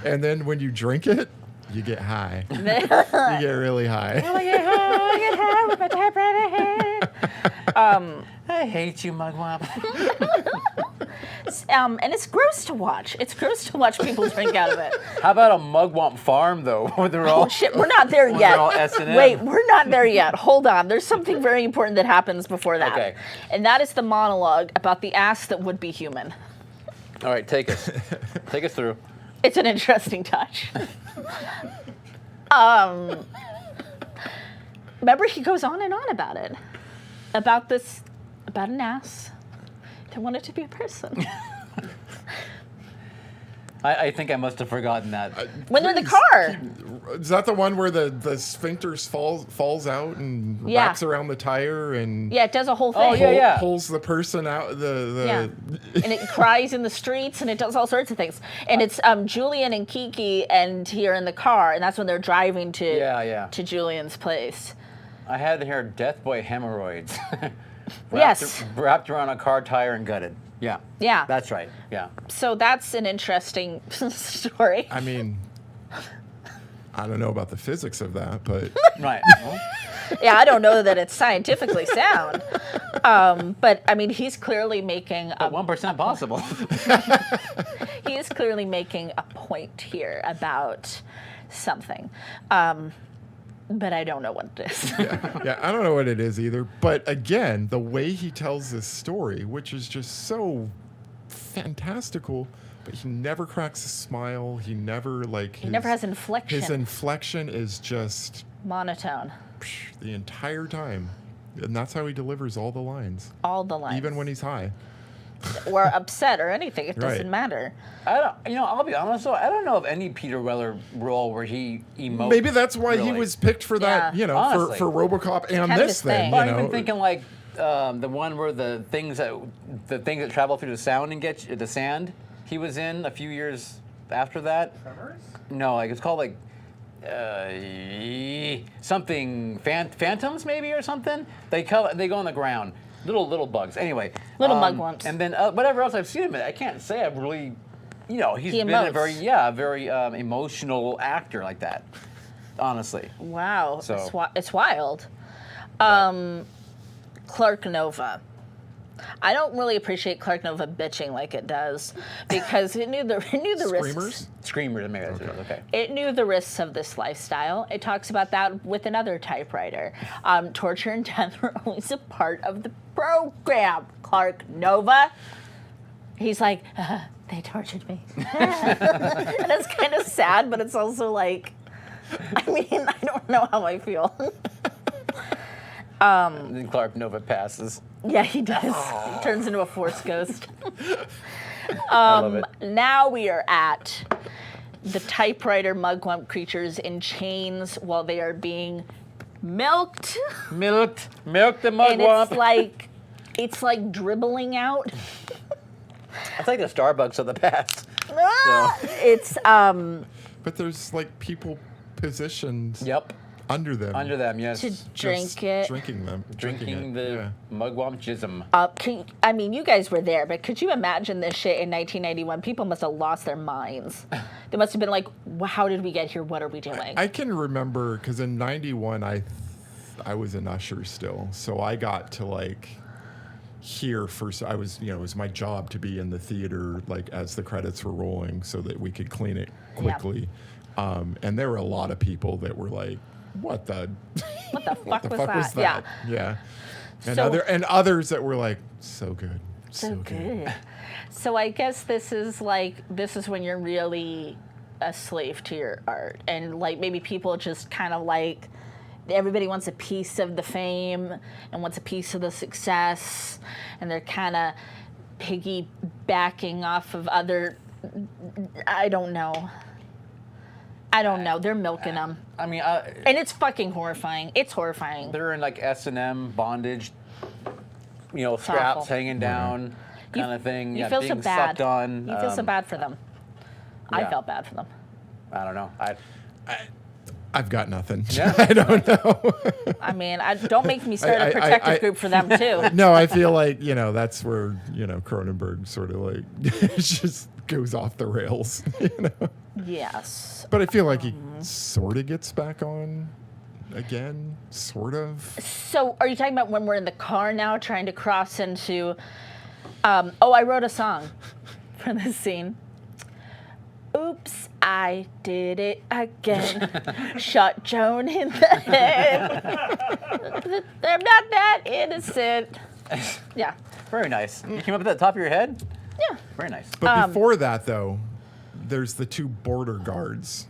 And then when you drink it, you get high. You get really high. I get high with my typewriter head. I hate you, Mugwump. And it's gross to watch. It's gross to watch people drink out of it. How about a Mugwump farm, though, where they're all Oh shit, we're not there they're yet. all S&M? Wait, we're not there yet. Hold on. There's something very important that happens before that. Okay. And that is the monologue about the ass that would be human. All right, take us. Take us through. It's an interesting touch. Remember, he goes on and on about it. About an ass. They want it to be a person. I think I must have forgotten that. When they're in the Please car. Is that the one where the sphincter falls out and Yeah. wraps around the tire and Yeah, it does a whole thing. Oh, yeah. pulls the person out? Yeah. And it cries in the streets and it does all sorts of things. And it's Julian and Kiki and here in the car, and that's when they're driving to to Julian's place. I had here Death Boy hemorrhoids. Yes. Wrapped around a car tire and gutted. Yeah. Yeah. That's right. Yeah. So that's an interesting story. I mean, I don't know about the physics of that, but Right. Well, Yeah, I don't know that it's scientifically sound. But I mean, he's clearly making a 1% possible. he is clearly making a point here about something. But I don't know what it is. yeah, I don't know what it is either. But again, the way he tells this story, which is just so fantastical, but he never cracks a smile. He never He never has inflection. His inflection is just Monotone. the entire time. And that's how he delivers all the lines, All the lines. even when he's high. or upset or anything. It doesn't Right. matter. I'll be honest though, I don't know of any Peter Weller role where he emotes. Maybe that's why he really. was picked for that, Yeah. Honestly. for RoboCop and Kind of this his thing. thing. Well, You I'm know, even thinking like the one where the things that travel through the sound and get the sand. He was in a few years after that. No, like it's called like something phantoms maybe or something. They go on the ground. Little bugs. Anyway. Little mugwumps. And then whatever else I've seen him in, I can't say I've really, he's He been a emotes. very emotional actor like that. Honestly. Wow. So- It's wild. Clark Nova. I don't really appreciate Clark Nova bitching like it does because it knew the risks. Screamers? Screamers, maybe that's it. Okay. It knew the risks of this lifestyle. It talks about that with another typewriter. Torture and death were always a part of the program. Clark Nova. He's like, they tortured me. And it's kind of sad, but it's also like, I mean, I don't know how I feel. And then Clark Nova passes. Yeah, he does. He turns into a force ghost. I love it. Now we are at the typewriter mugwump creatures in chains while they are being milked. Milk the And mugwump. it's like dribbling out. It's like the Starbucks of the past. It's but there's like people positioned Yep. under them. Under them, yes. to just drink it. Drinking them. Drinking the yeah. mugwump jism. I mean, you guys were there, but could you imagine this shit in 1991? People must have lost their minds. They must have been like, how did we get here? What are we doing? I can remember because in '91 I was an usher still, so I got to like hear first. I was it was my job to be in the theater like as the credits were rolling, so that we could clean it quickly. And there were a lot of people that were like, "What the? What the What fuck the was fuck was that? that?" Yeah. And So- others that were like, "So good, So good. So I guess this is when you're really a slave to your art, and like maybe people just kind of like everybody wants a piece of the fame and wants a piece of the success, and they're kind of piggybacking off of other. I don't know. I don't know. They're milking them. I mean, And it's fucking horrifying. It's horrifying. they're in like S&M bondage, straps awful. hanging down, kind of thing. You feel so being bad. sucked on. You feel so bad for them. I yeah. felt bad for them. I don't know. I've got nothing. Yeah. I don't know. I mean, don't make me start a protective group for them too. No, I feel like, that's where, Cronenberg sort of like just goes off the rails, Yes. But I feel like he sort of gets back on again, sort of. So, are you talking about when we're in the car now, trying to cross into? I wrote a song for this scene. Oops, I did it again. Shot Joan in the head. I'm not that innocent. Yeah. Very nice. You came up with that at the top of your head? Yeah. Very nice. But before that, though, there's the two border guards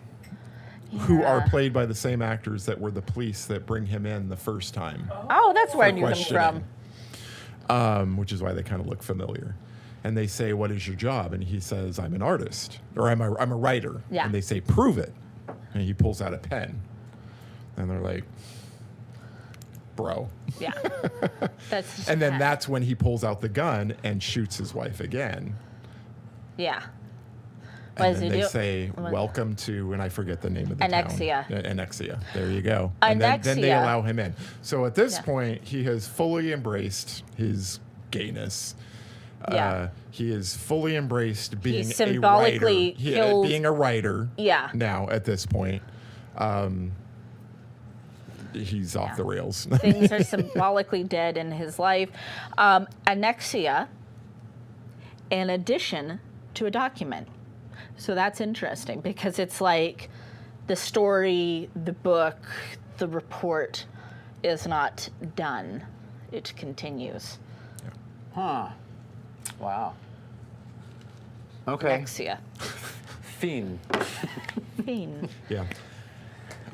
who are played by the same actors that were the police that bring him in the first time. Oh, that's where I for knew them questioning. from. Which is why they kind of look familiar. And they say, "What is your job?" And he says, "I'm an artist, or I'm a writer." Yeah. And they say, "Prove it." And he pulls out a pen. And they're like, "Bro." Yeah. That's just And then bad. that's when he pulls out the gun and shoots his wife again. Yeah. What And does then he they do? say, "Welcome to," and I forget the name of the Annexia. town. Annexia. There you go. And then they Annexia. allow him in. So at this Yeah. point, he has fully embraced his gayness. Yeah. He is fully embraced being symbolically a writer. killed- Being a writer. Yeah. Now at this point, he's off the rails. Things are symbolically dead in his life. Annexia, in addition to a document. So that's interesting because it's like the story, the book, the report is not done. It continues. Huh. Wow. Okay. Annexia. Fiend. Fiend. Yeah.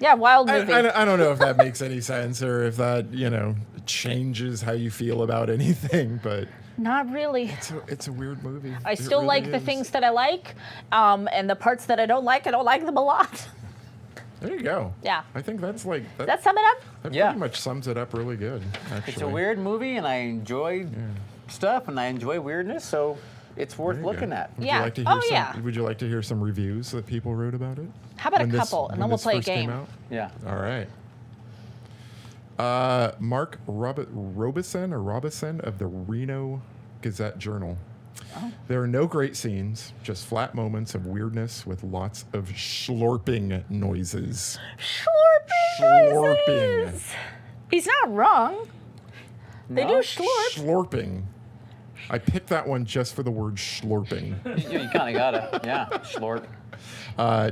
Yeah, wild movie. I don't know if that makes any sense or if that changes how you feel about anything, but Not really. it's a weird movie. I It still really like the is. things that I like, and the parts that I don't like them a lot. There you go. Yeah. I think that's like Does that sum it up? that Yeah. pretty much sums it up really good. Actually, It's a weird movie, and I enjoy stuff, and I enjoy weirdness, so it's worth There you looking go. at. Would Yeah. You like to hear Oh, some, yeah. Would you like to hear some reviews that people wrote about it? How about When a this- couple, and when then we'll this play a first came game. out? Yeah. All right. Mark Robison of the Reno Gazette-Journal. Oh. There are no great scenes, just flat moments of weirdness with lots of schlorping noises. Schlorping noises. He's not wrong. They do No? schlorp. Schlorping. I picked that one just for the word schlorping. You kind of gotta. Yeah. Schlorp.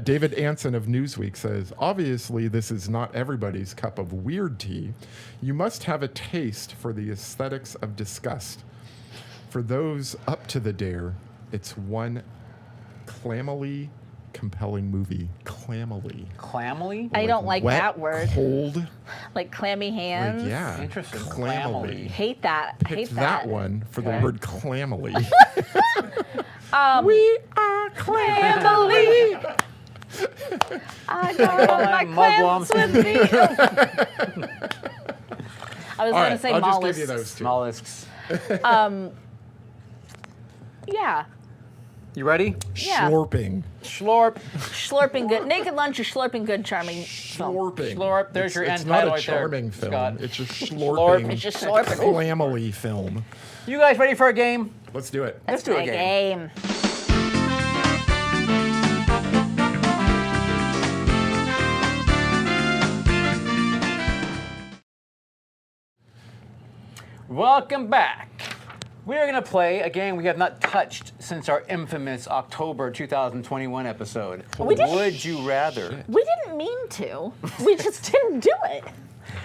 David Anson of Newsweek says, obviously this is not everybody's cup of weird tea. You must have a taste for the aesthetics of disgust. For those up to the dare, it's one clammily compelling movie. Clammily. Clammily? I don't like Wet, that word. Cold. Like clammy hands. Like, yeah. Interesting. Clammily. Hate that. Picked Hate that one for the Okay. word clammily. We are clammily. I got all my clams mugwumps. with me. I was All going to right, say I'll just mollusks. give you those two. Mollusks. Yeah. You ready? Yeah. Schlorping. Schlorp. Slurping good. Naked Lunch or Slurping Good, charming film. Schlorping. Schlorp. There's your It's end not title a right there, charming film. Scott. It's just Schlorp. schlorping. It's just slurping. Clammily film. You guys ready for a game? Let's do it. Let's do a game. Welcome back. We're going to play a game we have not touched since our infamous October 2021 episode. We didn't- Would you rather? We didn't mean to. We just didn't do it.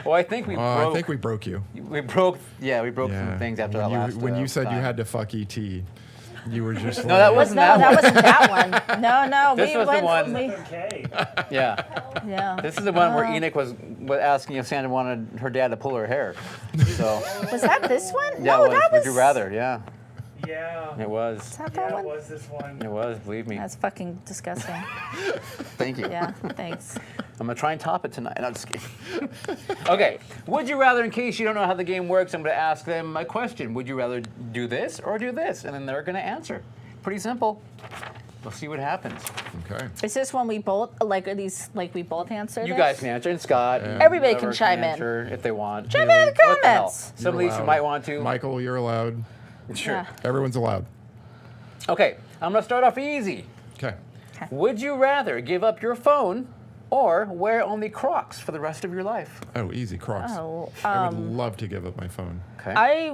Well, I think we broke. I think we broke you. we broke. Yeah, we broke some things after when that last. When you said you time. had to fuck ET, you were just No, that wasn't that one. wasn't that one. No. This was the one. Okay. Yeah, Yeah. this is the one where Enoch was asking if Sandra wanted her dad to pull her hair. So Was that this one? yeah, No, it was, that was. Would you rather? Yeah. Yeah. It was. Is that Yeah, that it one? was this one. It was. Believe me. That's fucking disgusting. Thank you. Yeah, thanks. I'm gonna try and top it tonight. No, just kidding. Okay. Would you rather, in case you don't know how the game works, I'm gonna ask them a question. Would you rather do this or do this? And then they're gonna answer. Pretty simple. We'll see what happens. Okay. Is this when we both are these we both answer? You this? guys can answer, and Scott. and Everybody whoever can chime in. answer if they want. Chime in the What the hell? comments. Some of You're these you allowed. might want to. Michael, you're allowed. Sure. Yeah. Everyone's allowed. Okay. I'm gonna start off easy. Okay. Would you rather give up your phone or wear only Crocs for the rest of your life? Oh, easy, Crocs. Oh, I would love to give up my phone. Okay. I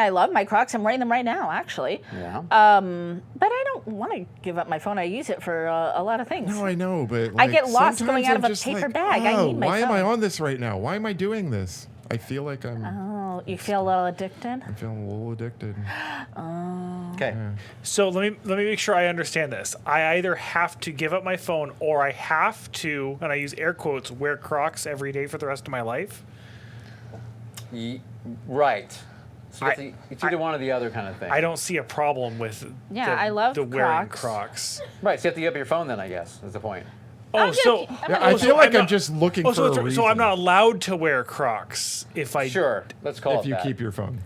love my Crocs. I'm wearing them right now, actually. yeah. But I don't want to give up my phone. I use it for a lot of things. No, I know, but I get lost sometimes going out I'm of a just paper like, bag. I Oh, need my why am I phone." on this right now? Why am I doing this? I feel like I'm Oh, you feel a little addicted? feeling a little addicted. Okay. So let me make sure I understand this. I either have to give up my phone or I have to, and I use air quotes, wear Crocs every day for the rest of my life. Right. So I- it's either one or the other kind of thing. I don't see a problem with Yeah, I love the wearing Crocs. Crocs. Right. So you have to give up your phone then, I guess, is the point. Oh, I'm so gonna- Yeah, I'm I gonna- feel like I'm not- just looking oh, for so, a it's- reason. so I'm not allowed to wear Crocs if I Sure. Let's call if it you that. keep your phone.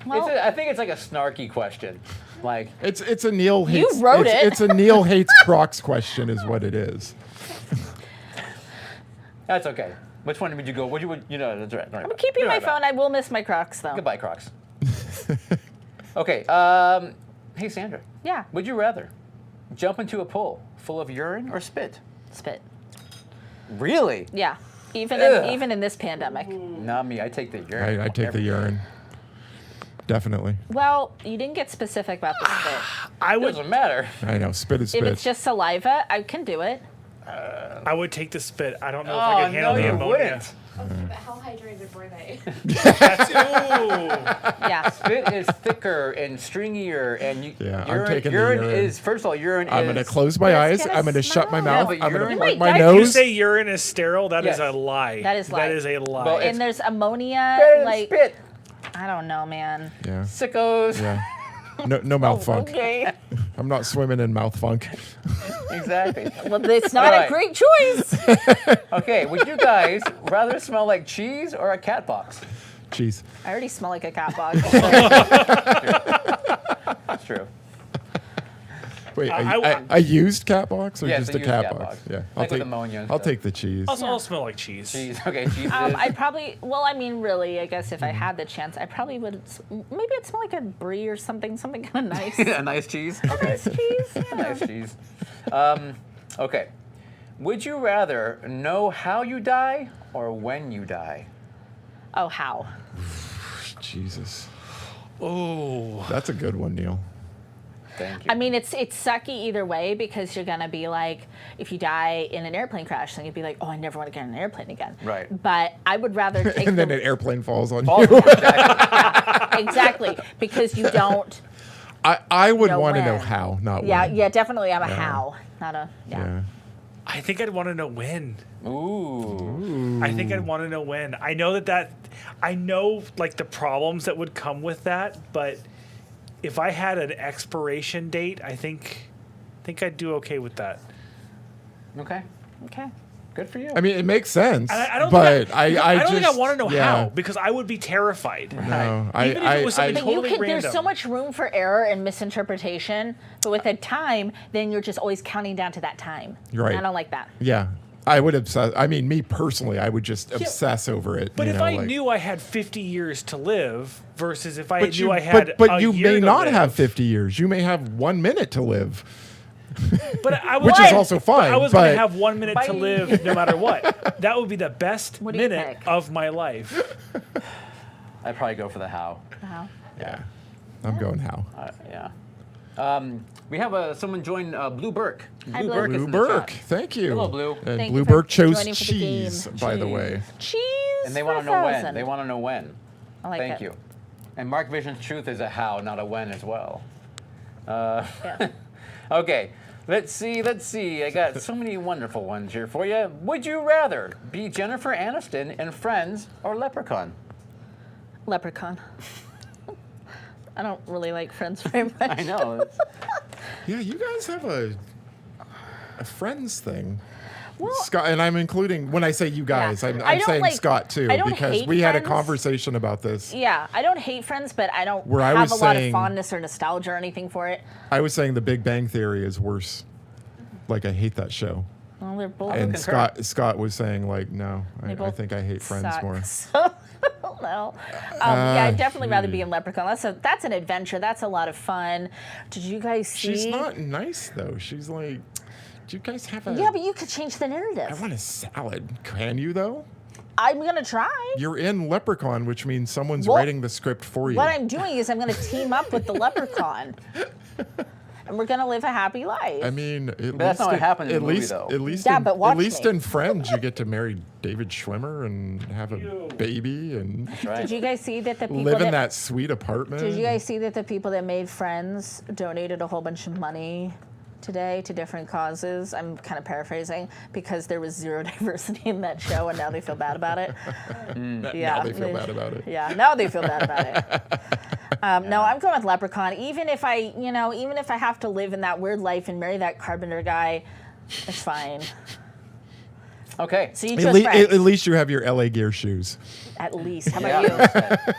Well, I think it's like a snarky question. Like, It's a Neil You hates. wrote it. It's a Neil hates Crocs question, is what it is. that's okay. Which one would you go? That's right. Right. I'm keeping my phone. I will miss my Crocs, though. Goodbye, Crocs. Okay. Hey, Sandra. Yeah, Would you rather jump into a pool full of urine or spit? spit. Really? Yeah, even Ugh. even in this pandemic. Not me. I take the urine. I take the urine. Definitely. Well, you didn't get specific about the spit. I It would doesn't matter. I know. Spit is If spit. it's just saliva, I can do it. I would take the spit. I don't know if Oh, I could handle no, the you ammonia. wouldn't. Okay, but how hydrated were they? That's, ooh. Yeah. Spit is thicker and stringier, and Yeah, I'm urine, taking the urine urine. is, first of all, urine I'm is. gonna close my Let's eyes. get a I'm gonna shut my smell. mouth. Yeah, but I'm gonna urine- plug Wait, my guys, You nose. say urine is sterile? That is Yes. a lie. That is lie. That is a lie. Well, And there's ammonia, Better than like spit. I don't know, man. Yeah. Sickos. Yeah. No mouth funk. Okay. I'm not swimming in mouth funk. Exactly. Well, it's not All a right. great choice. Okay, would you guys rather smell like cheese or a cat box? Jeez. I already smell like a cat box. That's true. Wait, I- a used cat box or Yeah, just it's a a cat used cat box? box. Yeah. Like with ammonia and I'll stuff. take the cheese. Also, all smell like cheese. Cheese. Okay, cheese. it is. I probably, well, I mean, really, I guess if I had the chance, I probably would, maybe it'd smell like a brie or something kind of nice. A nice cheese. Okay. Nice cheese. A Yeah. nice cheese. Okay. Would you rather know how you die or when you die? Oh, how? Jesus. Oh. That's a good one, Neil. Thank you. I mean, it's sucky either way because you're gonna be like, if you die in an airplane crash, then you'd be like, oh, I never want to get on an airplane again. Right. But I would rather take And then the, an airplane falls on Oh, you. exactly. exactly because you don't. I would know want to know when. how, not Yeah, when. yeah, definitely. I'm a how, not a Yeah. I think I'd want to know when. Ooh. I think I'd want to know when. I know I know like the problems that would come with that, but if I had an expiration date, I think I'd do okay with that. Okay. Okay. Good for you. I mean, it makes sense. I don't but think I don't think I just want to know yeah. how because I would be terrified. No, Even if it was something But you Totally could. There's random. so much room for error and misinterpretation. But with a time, then you're just always counting down to that time. You're right. I don't like that. Yeah. I would obsess. I mean, me personally, I would just obsess over it. But you if know, I like- knew I had 50 years to live versus if I but knew you, I had but a you year may to not live, have 50 years. You may have 1 minute to live. but I Which is was- also but fine, I was going but- to have 1 minute to Bye. live no matter what. That would be the best What do you minute pick? of my life. I'd probably go for the how. Wow. Yeah. I'm going how. Yeah. We have someone join Blue Burke. Hi, Blue. Burke is Blue in the Burke. chat. Thank you. Hello, Blue. And Thank Blue you for Burke chose joining for the game. cheese, by the way. Cheese. And they for want to know when. 1,000. They want to know when. I like Thank it. you. And Mark Vision's truth is a how, not a when as well. Yeah. Okay, let's see. I got so many wonderful ones here for you. Would you rather be Jennifer Aniston in Friends or Leprechaun? Leprechaun. I don't really like Friends very much. I know. Yeah, you guys have a Friends thing. Well, Scott, and I'm including, when I say you guys, Yeah. I'm I don't saying like- Scott too, I don't because hate we had a Friends. conversation about this. Yeah, I don't hate Friends, but I don't Where I have was a lot of saying- fondness or nostalgia or anything for it. I was saying The Big Bang Theory is worse. Like, I hate that show. Well, they're both And concur. Scott was saying, like, no, They I both think I hate Friends suck. more. So, no. Yeah, I'd definitely rather be in Leprechaun. That's an adventure. That's a lot of fun. Did you guys see? She's not nice, though. She's like, do you guys have a... Yeah, but you could change the narrative. I want a salad. Can you, though? I'm gonna try. You're in Leprechaun, which means someone's Well, writing the script for you. What I'm doing is I'm gonna team up with the Leprechaun, and we're gonna live a happy life. I mean, that's not what happened in the movie, though. At least, Yeah, in, but watch at least me. in Friends, you get to marry David Schwimmer and have a baby and Right. Did you guys see that the people live in that sweet apartment. Did you guys see that the people that made Friends donated a whole bunch of money today to different causes? I'm kind of paraphrasing because there was zero diversity in that show, and now they feel bad about it. Now they feel bad about it. Yeah, now they feel bad about it. No, I'm going with Leprechaun. Even if I have to live in that weird life and marry that carpenter guy, it's fine. Okay. So you At, chose Friends. at least you have your LA Gear shoes. At least. How about you?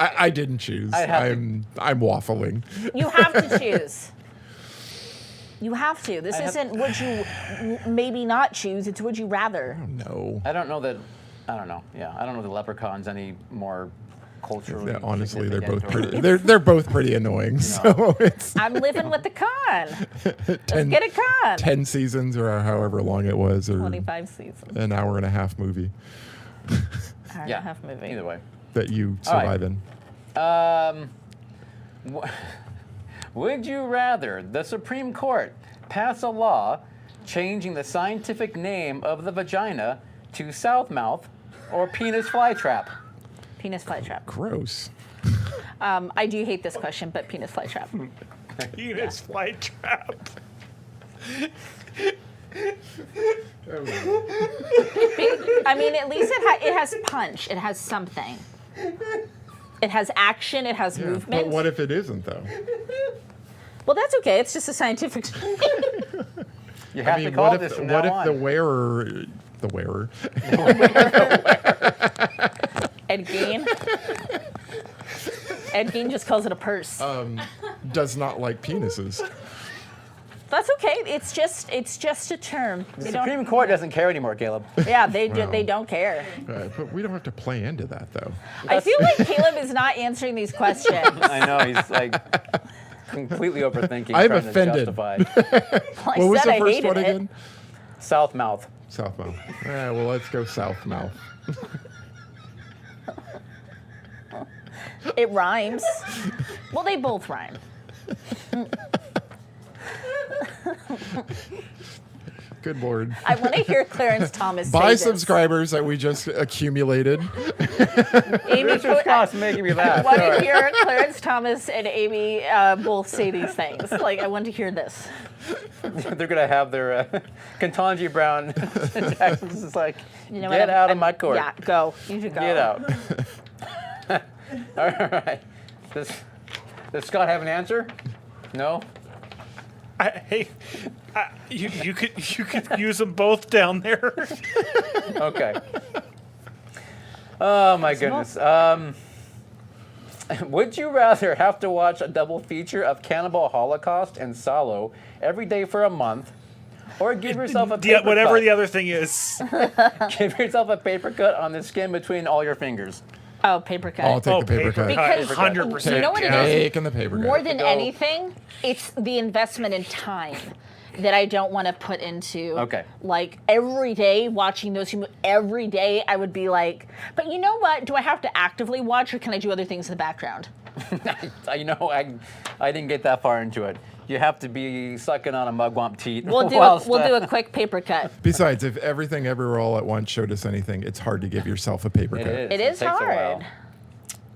I didn't choose. I have to- I'm waffling. You have to choose. You have to. This isn't would you maybe not choose. It's would you rather. No. I don't know that. I don't know. Yeah, I don't know the Leprechaun's any more culturally. Yeah, honestly, they're both significant pretty. They're both pretty annoying. So it's I'm living with the con. Let's 10, get a con. 10 seasons or however long it was, or 25 seasons. an hour and a half movie Hour and Yeah. a half movie. Either way. that you All right. survive in. Would you rather the Supreme Court pass a law changing the scientific name of the vagina to Southmouth or penis flytrap? Penis flytrap. Gross. I do hate this question, but penis flytrap. Penis flight trap. I mean, at least it has punch. It has something. It has action. It has movement. But what if it isn't, though? Well, that's okay. It's just a scientific. You have to call what it if, this from what now if the on. wearer, Ed Gein. Ed Gein just calls it a purse. does not like penises? That's okay. It's just a term. The They Supreme don't. Court doesn't care anymore, Caleb. Yeah, they Wow. they don't care. But we don't have to play into that, though. I feel like Caleb is not answering these questions. I know he's like completely overthinking. I'm trying to offended. justify. Well, I What was said the I first hated one it. again? Southmouth. Southmouth. Well, let's go Southmouth. It rhymes. Well, they both rhyme. Good Lord. I want to hear Clarence Thomas Buy say this. subscribers that we just accumulated. Amy, Richard Scott's making me I laugh. want Sorry. to hear Clarence Thomas and Amy both say these things. Like, I want to hear this. They're gonna have their Ketanji Brown. Jackson's just like, You know get what? out of my court. Yeah, go. You should go. Get out. All right. Does Scott have an answer? No. You could use them both down there. Okay. Oh my goodness. Would you rather have to watch a double feature of Cannibal Holocaust and Salo every day for a month, or give yourself a paper Whatever cut? the other thing is. Give yourself a paper cut on the skin between all your fingers? Oh, paper cut. I'll take the paper cut. Because 100%. you know what it yeah. is? Taking the paper More cut. than Go. anything, it's the investment in time that I don't want to put into. Okay. Like every day watching those every day I would be like, but you know what? Do I have to actively watch or can I do other things in the background? You know, I didn't get that far into it. You have to be sucking on a mugwump teat. We'll do whilst, we'll do a quick paper cut. Besides, if everything ever all at once showed us anything, it's hard to give yourself a paper It cut. is. It is takes a hard.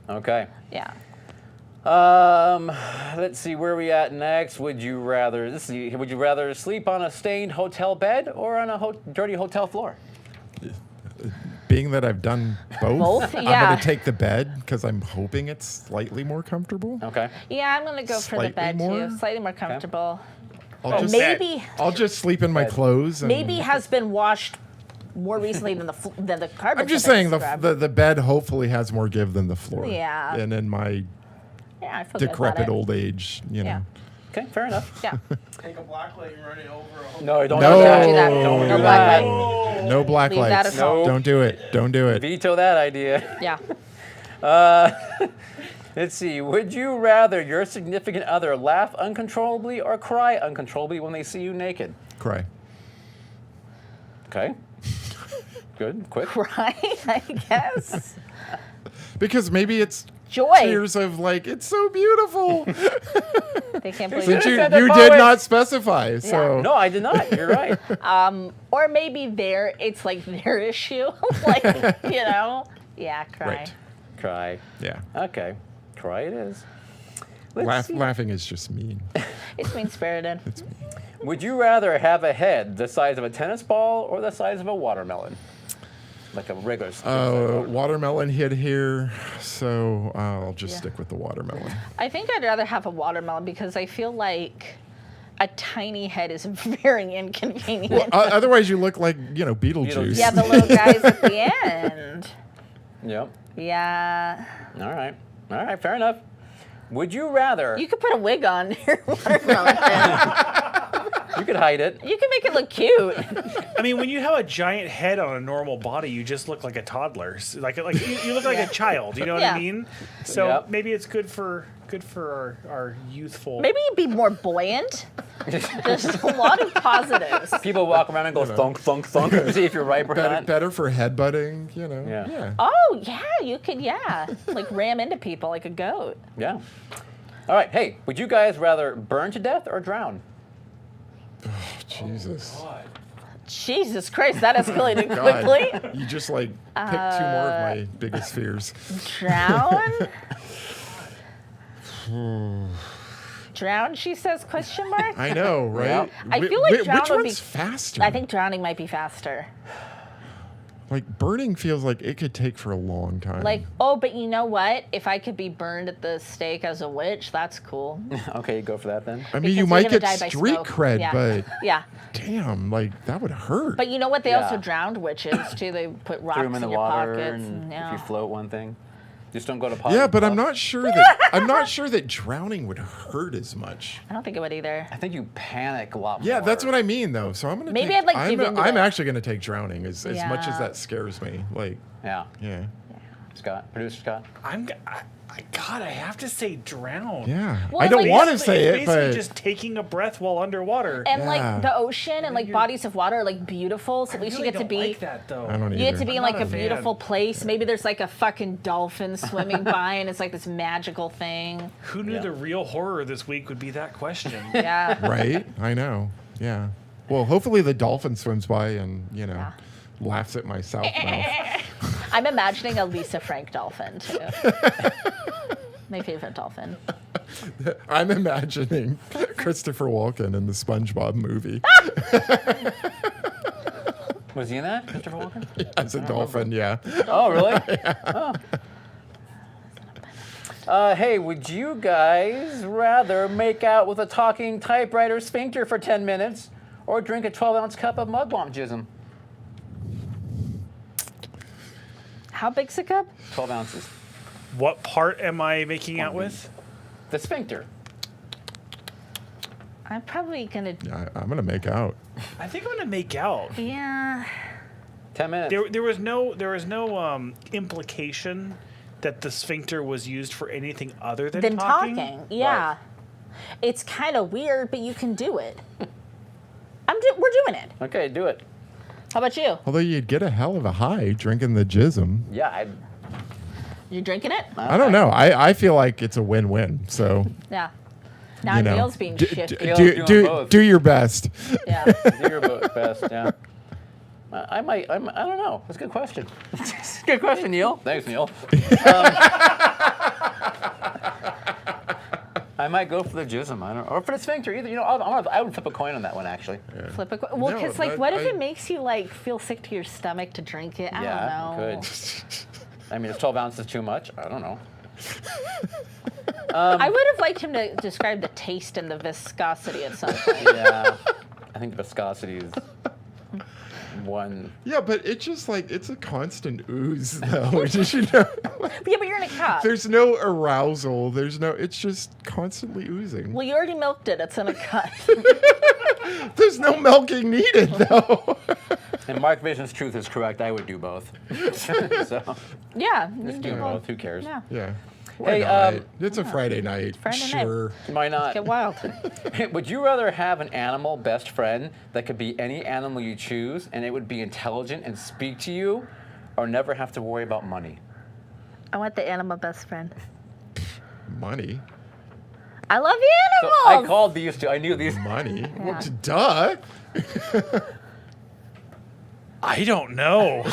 while. Okay. Yeah. Let's see where we at next. Would you rather would you rather sleep on a stained hotel bed or on a dirty hotel floor? being that I've done both, Both? I'm Yeah. going to take the bed because I'm hoping it's slightly more comfortable. Okay. Yeah, I'm gonna go for the Slightly bed more? too. Slightly more comfortable. I'll just, Maybe I'll just sleep in my Bed. clothes. And maybe has been washed more recently than the carpet. I'm just saying the bed hopefully has more give than the floor. Yeah. And in my yeah, I feel good about decrepit it. old age, you know. Yeah. Okay, fair enough. Yeah. Take a black light and run it over a whole No, don't No. do that. Do that. Don't No do black that. light. No black Leave that lights. at home. Don't do it. Don't do it. Veto that idea. Yeah. Let's see. Would you rather your significant other laugh uncontrollably or cry uncontrollably when they see you naked? Cry. Okay. Good. Quick. Right, I guess. Because maybe it's Joy. tears of like, it's so beautiful. They can't believe Since it. you said that did poet. not specify. So No, I did not. You're right. Or maybe it's like their issue. Like, you know? Yeah, cry. Right. Cry. yeah. Okay. Cry it is. Let's see. Laughing is just mean. It's mean spirited. It's mean. Would you rather have a head the size of a tennis ball or the size of a watermelon? Like a regular size Watermelon hit here, so I'll just stick with the watermelon. I think I'd rather have a watermelon because I feel like a tiny head is very inconvenient. Otherwise, you look like Beetlejuice. Yeah, the little guys at the end. Yep. Yeah. All right. All right. Fair enough. Would you rather? You could put a wig on your watermelon head. You could hide it. You can make it look cute. I mean, when you have a giant head on a normal body, you just look like a toddler. Like you look like a child. You know what Yeah. I mean? So Yep. maybe it's good for our youthful. Maybe you'd be more buoyant. There's a lot of positives. People walk around and go thunk, thunk, thunk to see if you're ripe or not. Better for headbutting, Yeah. Oh, yeah, you could, like ram into people like a goat. Yeah. All right. Hey, would you guys rather burn to death or drown? Jesus. Jesus Christ, that escalated God. quickly. You just picked two more of my biggest fears. Drown? Drown, she says, question mark? I know, right? Yep. I feel like drown which would one's be- faster? I think drowning might be faster. Like burning feels like it could take for a long time. Like, oh, but you know what? If I could be burned at the stake as a witch, that's cool. Okay, go for that then. I mean, Because you you're might gonna get die by street smoke. cred, Yeah. but Yeah. damn, that would hurt. But you know what? They Yeah. also drowned witches, too. They put rocks Threw them in the your water, pockets. and yeah. if you float one thing, just don't go to pot. yeah, but I'm not sure that drowning would hurt as much. I don't think it would either. I think you panic a lot more. Yeah, that's what I mean though. So I'm gonna Maybe take, I'd, like, give into I'm it. actually gonna take drowning as much as Yeah. that scares me. Like, Yeah. yeah. Scott, producer Scott. God, I have to say drown. Yeah. Well, I it's don't like- want to It's say it, basically but just taking a breath while underwater. And Yeah. like the ocean and like bodies of water are like beautiful, so at least really you get to don't be like that though. I don't you get to be in I'm like not a a fan. beautiful place. Maybe there's like a fucking dolphin swimming by and it's like this magical thing. Who knew Yeah. the real horror this week would be that question? Yeah. right? I know. Yeah. Well, hopefully the dolphin swims by and Yeah. laughs at my south mouth. I'm imagining a Lisa Frank dolphin too. My favorite dolphin. I'm imagining Christopher Walken in the SpongeBob movie Was he in that, Christopher Walken? as a dolphin. Yeah. Oh, really? Oh. Hey, would you guys rather make out with a talking typewriter sphincter for 10 minutes or drink a 12-ounce cup of mugwump jism? How big's the cup? 12 ounces. What part am I making out with? The sphincter. I'm probably gonna. Yeah, I'm gonna make out. I think I'm gonna make out. Yeah. 10 minutes. There was no implication that the sphincter was used for anything other than Then talking. Yeah. Right. It's kind of weird, but you can do it. We're doing it. Okay, do it. How about you? Although you'd get a hell of a high drinking the jism. Yeah, You drinking it? I don't know. I feel like it's a win-win. So Yeah. Now you know, Neil's being shifty. Neil's doing both. do your best. Yeah. do your best, yeah. I don't know. That's a good question. It's a good question, Neil. Thanks, Neil. I I might go for the jism. I don't, or for the sphincter. Either. I would flip a coin on that one actually. Flip a coin. Well, No, because like, that- what if I- it makes you like feel sick to your stomach to drink it? I Yeah, don't know. it could. I mean, is 12 ounces too much? I don't know. I would have liked him to describe the taste and the viscosity at some point. Yeah, I think the viscosity is one. Yeah, but it's just like it's a constant ooze, though. Did you know? Yeah, but you're in a cup. There's no arousal. There's no. It's just constantly oozing. Well, you already milked it. It's in a cup. There's no milking needed, though. And Mark Vision's truth is correct. I would do both. So Yeah. you just do can both. Who cares? Yeah. Yeah. Why Hey, not? It's a Friday night. Friday night. Sure. Why not? Get wild. Would you rather have an animal best friend that could be any animal you choose and it would be intelligent and speak to you, or never have to worry about money? I want the animal best friend. Money. I love So animals. I called these two. I knew these. Money. Well, Yeah. duh. I don't know.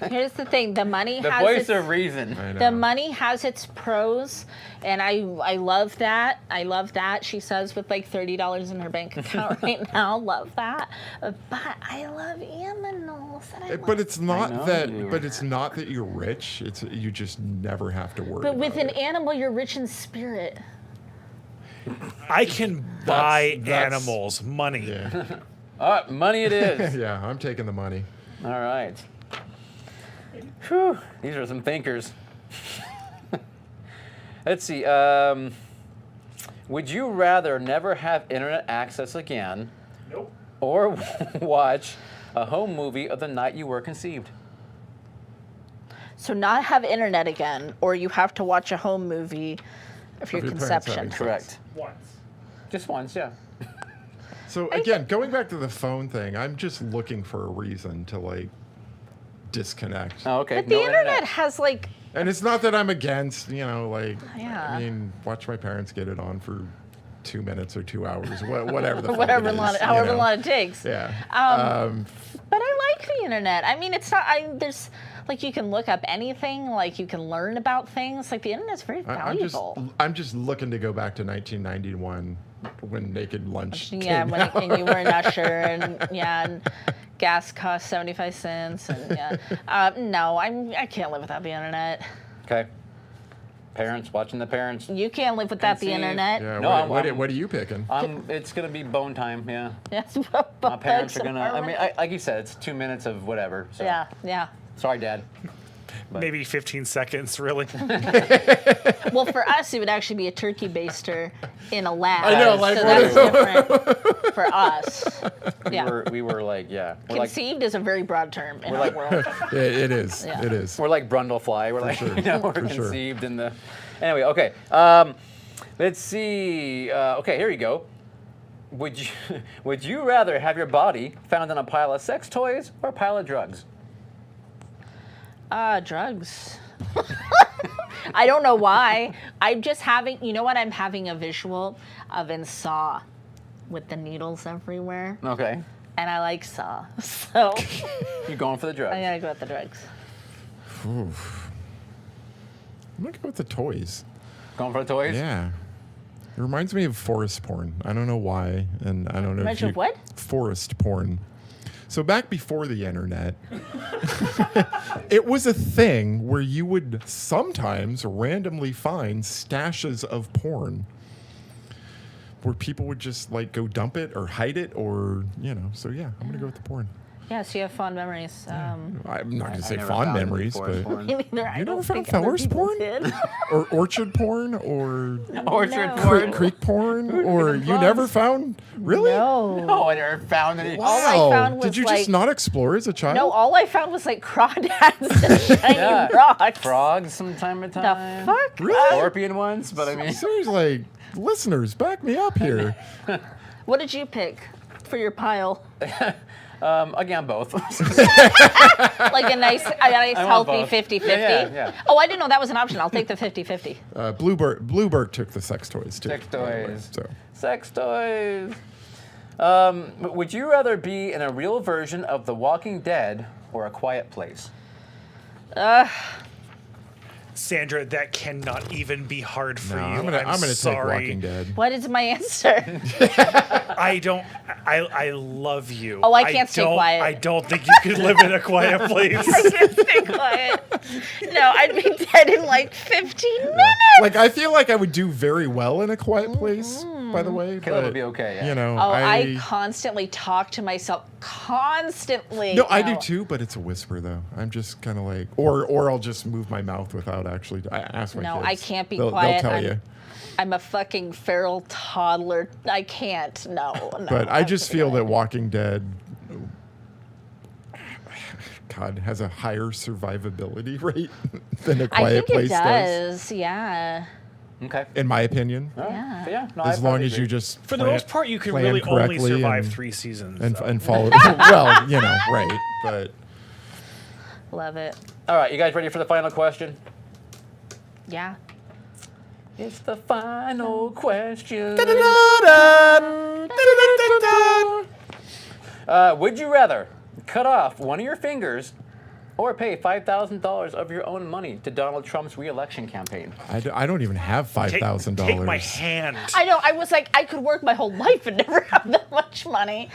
Here's the thing: the money The has voice its, of reason. I know. the money has its pros, and I love that. I love that. She says with like $30 in her bank account right now. Love that. But I love animals. And I But it's not know that. you do. But it's not that you're rich. It's you just never have to worry. But with about an it. animal, you're rich in spirit. I can buy that's- animals money. Yeah. All right, money it is. Yeah. I'm taking the money. All right. Whew, these are some thinkers. Let's see. Would you rather never have internet access again, Nope. or watch a home movie of the night you were conceived? So not have internet again, or you have to watch a home movie of your your parents conception. having sex. Correct. Once. Just once, yeah. So again, going back to the phone thing, I'm just looking for a reason to like disconnect. Oh, okay. But the internet has like, And it's not that I'm against, like, Yeah. I mean, watch my parents get it on for 2 minutes or 2 hours, whatever the fuck whatever it is, long, you however know? long it takes. Yeah. But I like the internet. I mean, it's not. There's like you can look up anything. Like you can learn about things. Like the internet's very valuable. I'm just looking to go back to 1991 when Naked Lunch Yeah, came when out. and you were an usher, and and gas cost 75 cents, and yeah. No, I can't live without the internet. Okay. Parents watching the parents. You can't live without the Conceive. internet. Yeah, No, what I'm- are you picking? It's gonna be bone time. Yeah. Yes, My parents are gonna. I mean, like you said, it's 2 minutes of whatever. So. yeah, yeah. Sorry, Dad. But- Maybe 15 seconds, really. Well, for us, it would actually be a turkey baster in a lab. I know, like, so what that's different for us. Yeah. We were like, yeah. We're like, Conceived is a very broad term in We're our like- world. It is. Yeah. It is. we're like Brundlefly. We're like, sure. we're For sure. conceived in the. Anyway, okay. Let's see. Okay, here you go. Would you rather have your body found in a pile of sex toys or a pile of drugs? Drugs. I don't know why. I'm just having, you know what? I'm having a visual of in Saw with the needles everywhere. Okay. And I like Saw. So You going for the drugs? I gotta go with the drugs. Oof. I'm gonna go with the toys. Going for the toys? Yeah. It reminds me of forest porn. I don't know why, and I don't know Reminds if you you... of what? Forest porn. So back before the internet, it was a thing where you would sometimes randomly find stashes of porn where people would just like go dump it or hide it or, so yeah, I'm gonna go with the porn. Yeah, so you have fond memories. I'm not gonna say never fond found any memories, forest but porn. Me neither. I You don't never found think other forest people porn? did. or orchard porn or Orchard No. porn. creek porn or you never found really? No. No, I never found any. All I found was Did you like, just not explore as a child? No, all I found was like crawdads and shiny Yeah. rocks. Frogs from time to The time. fuck? Really? Scorpion ones, but I mean. Seriously, like, listeners, back me up here. What did you pick for your pile? Again, both. Like a nice want healthy both. 50-50? Yeah. Oh, I didn't know that was an option. I'll take the 50-50. Bluebird took the sex toys too. Sex by the way, toys. So Sex toys. Would you rather be in a real version of The Walking Dead or A Quiet Place? Sandra, that cannot even be hard for No, you. I'm gonna take sorry. Walking Dead. What is my answer? I don't. I love you. Oh, I can't stay don't- quiet. I don't think you could live in a quiet place. Stay quiet. No, I'd be dead in like 15 minutes. Like I feel like I would do very well in a quiet place. By the way, Caleb but, would be okay, yeah. You know, Oh, I constantly talk to myself. Constantly. No, I do too, but it's a whisper though. I'm just kind of like, or I'll just move my mouth without actually. I ask my No, kids. I can't be They'll quiet. tell you. I'm a fucking feral toddler. I can't. No. But I just feel that Walking Dead, God, has a higher survivability rate than A I Quiet think Place it does. Yeah. Okay. in my opinion. All right. Yeah. So, yeah. No, As I long probably as you agree. just For the plan- most part, you can plan really only correctly survive and- 3 seasons. and so. and follow. Well, you know, right? But Love it. All right, you guys ready for the final question? Yeah. It's the final question. Would you rather cut off one of your fingers or pay $5,000 of your own money to Donald Trump's re-election campaign? I don't even have Take $5,000. Take my hand. I know. I was like, I could work my whole life and never have that much money.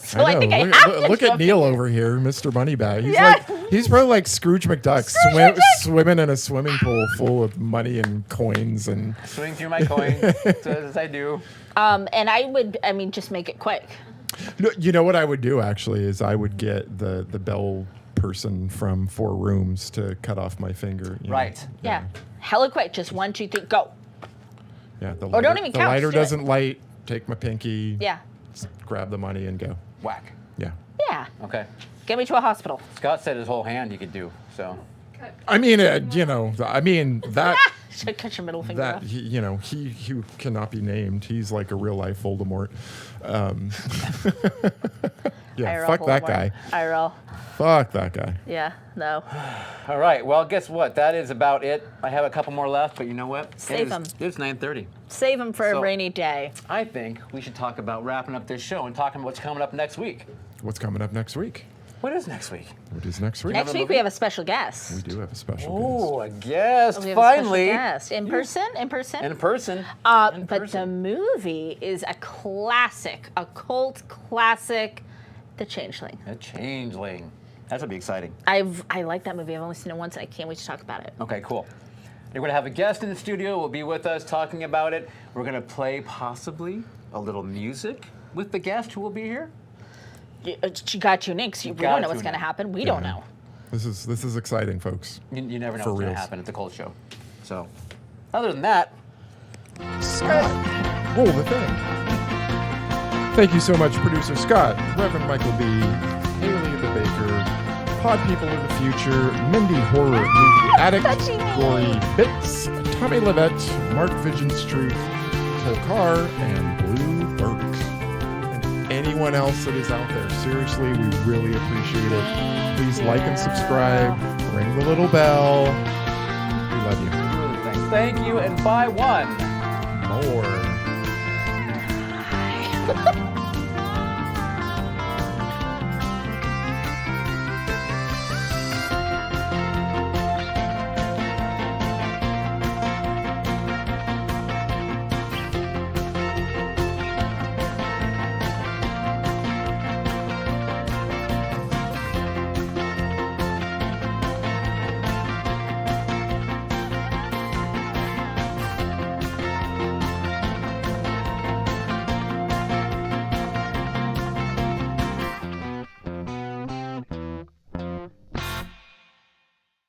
So I think I look, have look, to look at jump Neil over here, Mr. Moneybag. He's Yeah. like he's probably like Scrooge McDuck, swimming in a swimming pool full of money and coins and. Swing through my coin, as I do. And I would, just make it quick. No, you know what I would do actually is I would get the bell person from 4 Rooms to cut off my finger. you know. Right. Yeah. Hella quick. Just 1, 2, 3, go. Yeah. The Or don't even the count, lighter just do it. doesn't light. Take my pinky. Yeah. Grab the money and go. Whack. Yeah. Yeah. Okay. Get me to a hospital. Scott said his whole hand he could do, so. I mean, that. Should cut your middle finger That off. he cannot be named. He's like a real life Voldemort. Yeah, IRL fuck that Voldemort. guy. IRL. Fuck that guy. Yeah. No. All right, well, guess what? That is about it. I have a couple more left, but you know what? Save 'em. It's 9:30. Save them for So- a rainy day. I think we should talk about wrapping up this show and talking about what's coming up next week. What's coming up next week? What is next week? What is next week? Next week we have a special guest. We do have a special Oh, a guest, We have a special finally. guest. In person. In person. In But the person. movie is a classic, a cult classic, The Changeling. A changeling. That would be exciting. I like that movie. I've only seen it once, and I can't wait to talk about it. Okay, cool. You're going to have a guest in the studio. Will be with us talking about it. We're going to play possibly a little music with the guest who will be here. You got to tune in because we gotta don't know what's tune going to in. happen. We don't know. This is exciting, folks. You never know For what's going reals. to happen at the Cold Show. So, other than that, Scott, roll the thing. Thank you so much, producer Scott, Reverend Michael B, Haley the Baker, Pod People of the Future, Mindy Horror Movie Addict, Touchy me. Gory Bits, Tommy Levette, Mark Vision's Truth, Tokar, and Blue Burke. And anyone else that is out there, seriously, we really appreciate it. Please like and subscribe, ring the little bell. We love you. really thank you, and bye one. More.